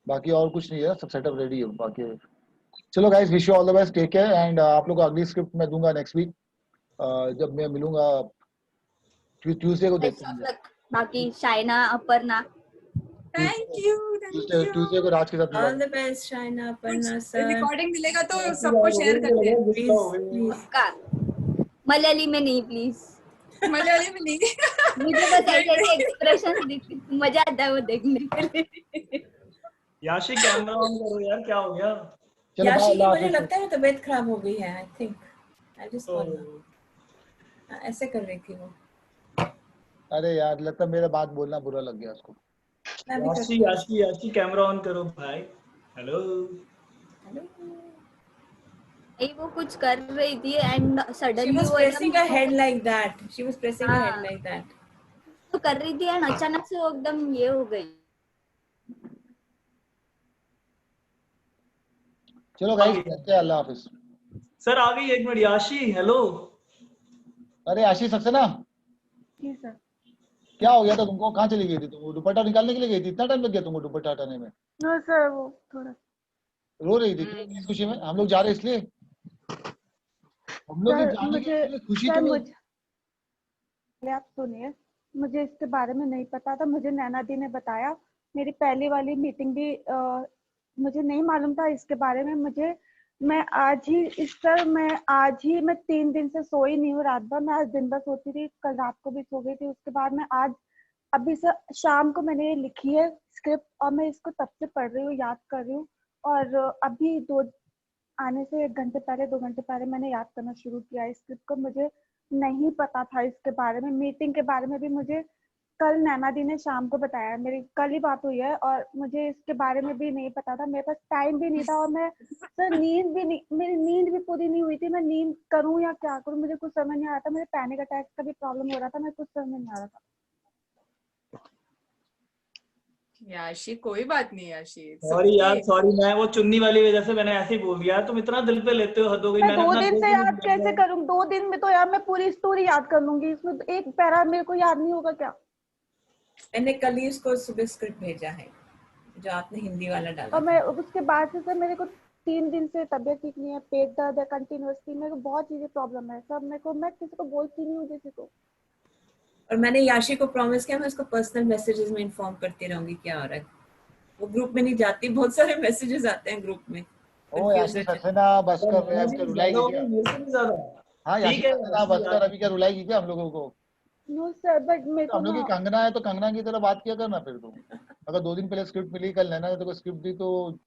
[SPEAKER 1] बाकी और कुछ नहीं है, सब सेटअप रेडी है बाकी। चलो guys, wish you all the best, take care. And आप लोग को अगली स्क्रिप्ट मैं दूंगा नेक्स्ट वीक, जब मैं मिलूंगा ट्यूसडे को। देखते हैं
[SPEAKER 8] बाकी Shaina Aparna,
[SPEAKER 5] thank you
[SPEAKER 1] Tuesday को राज के साथ
[SPEAKER 6] ऑल
[SPEAKER 1] मिला।
[SPEAKER 6] The best Shaina, Aparna sir.
[SPEAKER 5] Recording मिलेगा तो सबको शेयर करते हैं।
[SPEAKER 6] प्लीज
[SPEAKER 8] पक्का मलयाली में नहीं प्लीज,
[SPEAKER 5] मलयाली में नहीं।
[SPEAKER 8] मुझे बस ऐसे ऐसे एक्सप्रेशन मजा आता है वो देखने के लिए।
[SPEAKER 3] याशी कैमरा ऑन करो यार, क्या हो गया?
[SPEAKER 1] चलो
[SPEAKER 6] याशी
[SPEAKER 1] बाय,
[SPEAKER 6] की
[SPEAKER 1] अल्लाह
[SPEAKER 6] मुझे
[SPEAKER 1] हाफिज़।
[SPEAKER 6] लगता है वो तबीयत खराब हो गई है। आई थिंक आई जस्ट
[SPEAKER 3] तो
[SPEAKER 6] ऐसे कर रही थी वो।
[SPEAKER 1] अरे यार, लगता है मेरा बात बोलना बुरा लग गया उसको।
[SPEAKER 6] मैं भी
[SPEAKER 3] याशी
[SPEAKER 6] करती हूँ।
[SPEAKER 3] याशी याशी कैमरा ऑन करो भाई। हेलो।
[SPEAKER 6] हेलो।
[SPEAKER 8] नहीं वो कुछ कर रही थी एंड
[SPEAKER 6] She
[SPEAKER 8] सडनली
[SPEAKER 6] was
[SPEAKER 8] वो
[SPEAKER 6] pressing her
[SPEAKER 8] एकदम
[SPEAKER 6] head like that. She was pressing her head
[SPEAKER 8] हाँ
[SPEAKER 6] like that.
[SPEAKER 8] तो कर रही थी एंड अचानक से वो एकदम ये हो गई।
[SPEAKER 1] चलो गाइस, मिलते हैं, अल्लाह हाफिज़।
[SPEAKER 3] सर आ गई, एक मिनट। याशी हेलो।
[SPEAKER 1] अरे आशीष सक्सेना,
[SPEAKER 7] जी सर।
[SPEAKER 1] क्या हो गया था तुमको? कहाँ चली गई थी तुम? दुपट्टा निकालने के लिए गई थी? इतना टाइम लग गया तुमको दुपट्टा हटाने में?
[SPEAKER 7] नो सर, वो थोड़ा
[SPEAKER 1] रो रही थी क्यों? किस खुशी में? हम लोग जा रहे इसलिए? हम लोग के
[SPEAKER 7] सर
[SPEAKER 1] जाने की
[SPEAKER 7] मुझे
[SPEAKER 1] खुशी
[SPEAKER 7] सर
[SPEAKER 1] तुम्हें?
[SPEAKER 7] मुझे आप सुनिए, मुझे इसके बारे में नहीं पता था। मुझे नैना दी ने बताया मेरी पहली वाली मीटिंग भी मुझे नहीं मालूम था इसके बारे में। मैं आज ही मैं 3 दिन से सोई नहीं हूँ रात भर। मैं आज दिन भर सोती थी, कल रात को भी सो गई थी। उसके बाद मैं आज अभी से शाम को मैंने ये लिखी है स्क्रिप्ट, और मैं इसको तब से पढ़ रही हूँ, याद कर रही हूँ। और अभी आने से 1 घंटे पहले 2 घंटे पहले मैंने याद करना शुरू किया इस स्क्रिप्ट को। मुझे नहीं पता था इसके बारे में। मीटिंग के बारे में भी मुझे कल नैना दी ने शाम को बताया, मेरी कल ही बात हुई है, और मुझे इसके बारे में भी नहीं पता था। मेरे पास टाइम भी नहीं था, और मैं सर मेरी नींद भी पूरी नहीं हुई थी। मैं नींद करूं या क्या करूं, मुझे कुछ समझ नहीं आ रहा था। मुझे पैनिक अटैक का भी प्रॉब्लम हो रहा था, मैं कुछ समझ नहीं आ रहा था।
[SPEAKER 5] याशी कोई बात नहीं याशी,
[SPEAKER 3] सॉरी यार, सॉरी, मैं वो चुन्नी वाली वजह से मैंने ऐसे ही बोल दिया। तुम इतना दिल पे लेते हो, हद हो गई।
[SPEAKER 7] मैं
[SPEAKER 3] मैंने
[SPEAKER 7] 2
[SPEAKER 3] अपना
[SPEAKER 7] दिन से
[SPEAKER 3] सोच
[SPEAKER 7] याद कैसे करूं? 2 दिन में तो यार मैं पूरी स्टोरी याद कर लूंगी, इसमें तो एक पैरा मेरे को याद नहीं होगा क्या?
[SPEAKER 6] मैंने कल ही उसको सुबह स्क्रिप्ट भेजा है जो आपने हिंदी वाला डाला।
[SPEAKER 7] और मैं उसके बाद से सर मेरे को 3 दिन से तबीयत ठीक नहीं है, पेट दर्द है कंटिन्यूअसली, मेरे को बहुत चीजें प्रॉब्लम है सब। मैं किसी को बोलती नहीं हूँ किसी को।
[SPEAKER 6] और मैंने याशी को प्रॉमिस किया मैं उसको पर्सनल मैसेजेस में इन्फॉर्म करती रहूंगी क्या हो रहा है। वो ग्रुप में नहीं जाती, बहुत सारे मैसेजेस आते हैं ग्रुप में।
[SPEAKER 1] ओ याशी सक्सेना बस कर रहे हैं, अभी क्या रुलाएगी क्या? हाँ याशी सक्सेना बस कर, अभी क्या रुलाएगी क्या हम लोगों को?
[SPEAKER 7] नो सर, बट मेरे
[SPEAKER 1] तो
[SPEAKER 7] को
[SPEAKER 1] हम लोग की
[SPEAKER 7] ना
[SPEAKER 1] कंगना है तो कंगना की तरह बात किया करना फिर तुम। अगर 2 दिन पहले स्क्रिप्ट मिली, कल नैना ने तो स्क्रिप्ट दी, तो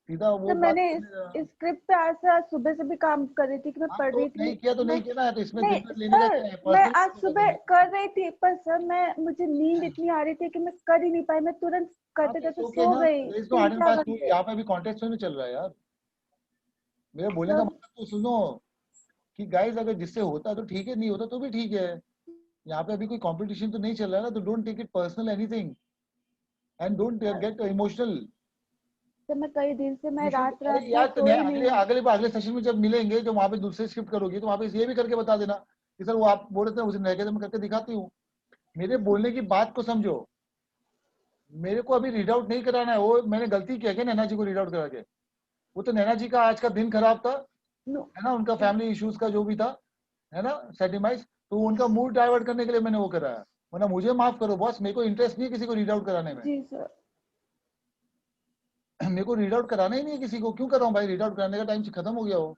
[SPEAKER 1] सीधा वो
[SPEAKER 7] सर
[SPEAKER 1] बात
[SPEAKER 7] मैंने
[SPEAKER 1] करने
[SPEAKER 7] इस स्क्रिप्ट पे आज सुबह से भी काम कर रही थी कि मैं
[SPEAKER 1] हाँ,
[SPEAKER 7] पढ़
[SPEAKER 1] तो
[SPEAKER 7] रही थी।
[SPEAKER 1] नहीं किया तो नहीं किया ना, तो इसमें
[SPEAKER 7] नहीं
[SPEAKER 1] दिक्कत लेने का क्या है?
[SPEAKER 7] सर, मैं
[SPEAKER 1] पर्सनल
[SPEAKER 7] आज सुबह कर रही थी, पर सर मुझे नींद इतनी आ रही थी कि मैं कर ही नहीं पाई। मैं तुरंत करते करते सो गई
[SPEAKER 1] there is no hard and
[SPEAKER 7] 3-4
[SPEAKER 1] fast rule.
[SPEAKER 7] घंटे।
[SPEAKER 1] यहाँ पे अभी कॉन्टेस्ट नहीं चल रहा है यार। मेरे बोलने का
[SPEAKER 7] सर
[SPEAKER 1] मतलब तो सुनो कि गाइस, अगर जिससे होता है तो ठीक है, नहीं होता तो भी ठीक है। यहाँ पे अभी कोई कंपटीशन तो नहीं चल रहा है ना, तो don't take it personal anything and don't get emotional.
[SPEAKER 7] Sir मैं कई दिन से मैं रात
[SPEAKER 1] अरे
[SPEAKER 7] रात
[SPEAKER 1] यार,
[SPEAKER 7] भर
[SPEAKER 1] तो
[SPEAKER 7] सोई नहीं
[SPEAKER 1] अगले
[SPEAKER 7] हूँ।
[SPEAKER 1] अगले अगले सेशन में जब मिलेंगे, जो वहां पे दूसरे स्क्रिप्ट करोगी, तो वहां पे ये भी करके बता देना कि सर वो आप बोल रहे थे उस दिन रह गए, तो मैं करके दिखाती हूँ। मेरे बोलने की बात को समझो। मेरे को अभी रीड आउट नहीं कराना है। वो मैंने गलती किया क्या नैना जी को रीड आउट करा के? वो तो नैना जी का आज का दिन खराब था, है ना, उनका फैमिली इश्यूज का जो भी था, है ना, सेटिमाइज, तो उनका मूड डाइवर्ट करने के लिए मैंने वो कराया। वरना मुझे माफ करो बॉस, मेरे को इंटरेस्ट नहीं है किसी को रीड आउट कराने में।
[SPEAKER 7] जी सर।
[SPEAKER 1] मेरे को रीड आउट कराना ही नहीं है किसी को। क्यों कर रहा हूँ भाई? रीड आउट कराने का टाइम खत्म हो गया हो।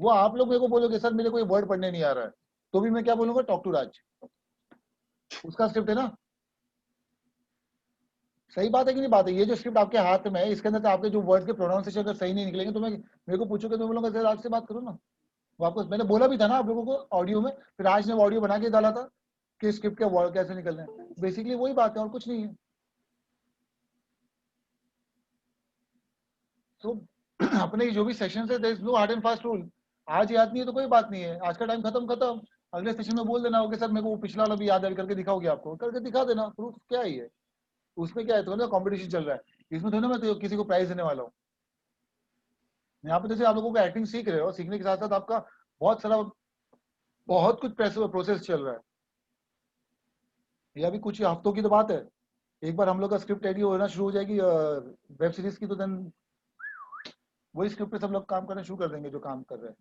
[SPEAKER 1] वो आप लोग मेरे को बोलोगे सर मेरे को ये वर्ड पढ़ने नहीं आ रहा है, तो भी मैं क्या बोलूंगा? टॉक टू राज, उसका स्क्रिप्ट है ना। सही बात है कि नहीं बात है? ये जो स्क्रिप्ट आपके हाथ में है, इसके अंदर से आपके जो वर्ड के प्रोनाउंसिएशन अगर सही नहीं निकलेंगे, तो मैं मेरे को पूछोगे तो मैं बोलूंगा सर राज से बात करो ना। वापस मैंने बोला भी था ना आप लोगों को ऑडियो में, फिर आज ने ऑडियो बना के डाला था कि स्क्रिप्ट के वर्ड कैसे निकलने हैं। बेसिकली वही बात है और कुछ नहीं है। तो अपने जो भी सेशन है, there is no hard and fast rule. आज याद नहीं है तो कोई बात नहीं है, आज का टाइम खत्म। अगले सेशन में बोल देना ओके सर मेरे को वो पिछला वाला भी याद है, करके दिखाओगे आपको, करके दिखा देना। प्रूफ क्या है ये? उसमें क्या है? तो ना कंपटीशन चल रहा है, इसमें थोड़ा ना मैं किसी को प्राइज देने वाला हूँ। यहाँ पे जैसे आप लोगों को एक्टिंग सीख रहे हो, सीखने के साथ साथ आपका बहुत कुछ प्रोसेस चल रहा है। ये अभी कुछ हफ्तों की तो बात है। एक बार हम लोग का स्क्रिप्ट रेडी होना शुरू हो जाएगी वेब सीरीज की, तो देन वही स्क्रिप्ट पे सब लोग काम करना शुरू कर देंगे जो काम कर रहे हैं।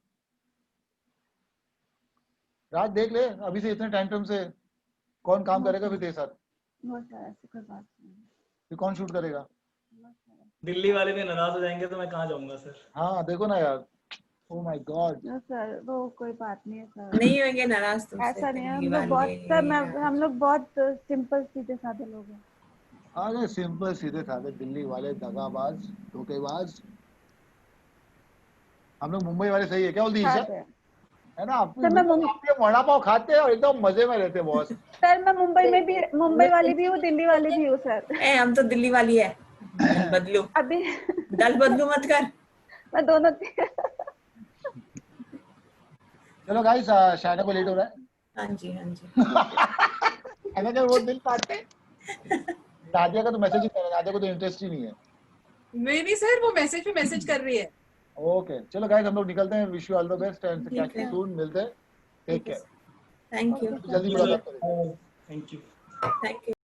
[SPEAKER 1] राज देख ले अभी से इतने टाइम से कौन काम करेगा फिर तेरे साथ?
[SPEAKER 7] नो सर, ऐसी कोई बात नहीं।
[SPEAKER 1] फिर कौन शूट करेगा?
[SPEAKER 3] दिल्ली वाले भी नाराज हो जाएंगे तो मैं कहाँ जाऊंगा सर?
[SPEAKER 1] हाँ देखो ना यार, oh my God.
[SPEAKER 7] No sir, वो कोई बात नहीं है सर।
[SPEAKER 6] नहीं होंगे नाराज तुमसे।
[SPEAKER 7] ऐसा नहीं है, हम
[SPEAKER 6] दिल्ली
[SPEAKER 7] लोग बहुत
[SPEAKER 6] वाले
[SPEAKER 7] सर हम लोग बहुत सिंपल सीधे साधे लोग हैं।
[SPEAKER 1] अरे सिंपल सीधे साधे दिल्ली वाले दगाबाज धोखेबाज। हम लोग मुंबई वाले सही है क्या बोलती ईशा? है ना, आप वड़ा पाव खाते हैं और एकदम मजे में रहते हैं बॉस।
[SPEAKER 7] सर मैं मुंबई वाली भी हूँ, दिल्ली वाली भी हूँ सर।
[SPEAKER 6] हम तो दिल्ली वाली है। बदलू
[SPEAKER 7] अभी
[SPEAKER 6] दल बदलू मत कर।
[SPEAKER 7] मैं दोनों
[SPEAKER 1] चलो गाइस, शायना को लेट हो रहा है।
[SPEAKER 6] हाँ जी है
[SPEAKER 1] ना, क्या वो दिल काटते। नादिया का तो मैसेज ही कर रहा है, नादिया को तो इंटरेस्ट ही नहीं है।
[SPEAKER 5] नहीं सर, वो मैसेज पे मैसेज कर रही है।
[SPEAKER 1] ओके चलो गाइस, हम लोग निकलते हैं। Wish you all the best and catch you soon. मिलते हैं। Take care.
[SPEAKER 6] Thank you.
[SPEAKER 1] जल्दी मुलाकात करेंगे।
[SPEAKER 3] Thank you.
[SPEAKER 6] Thank you.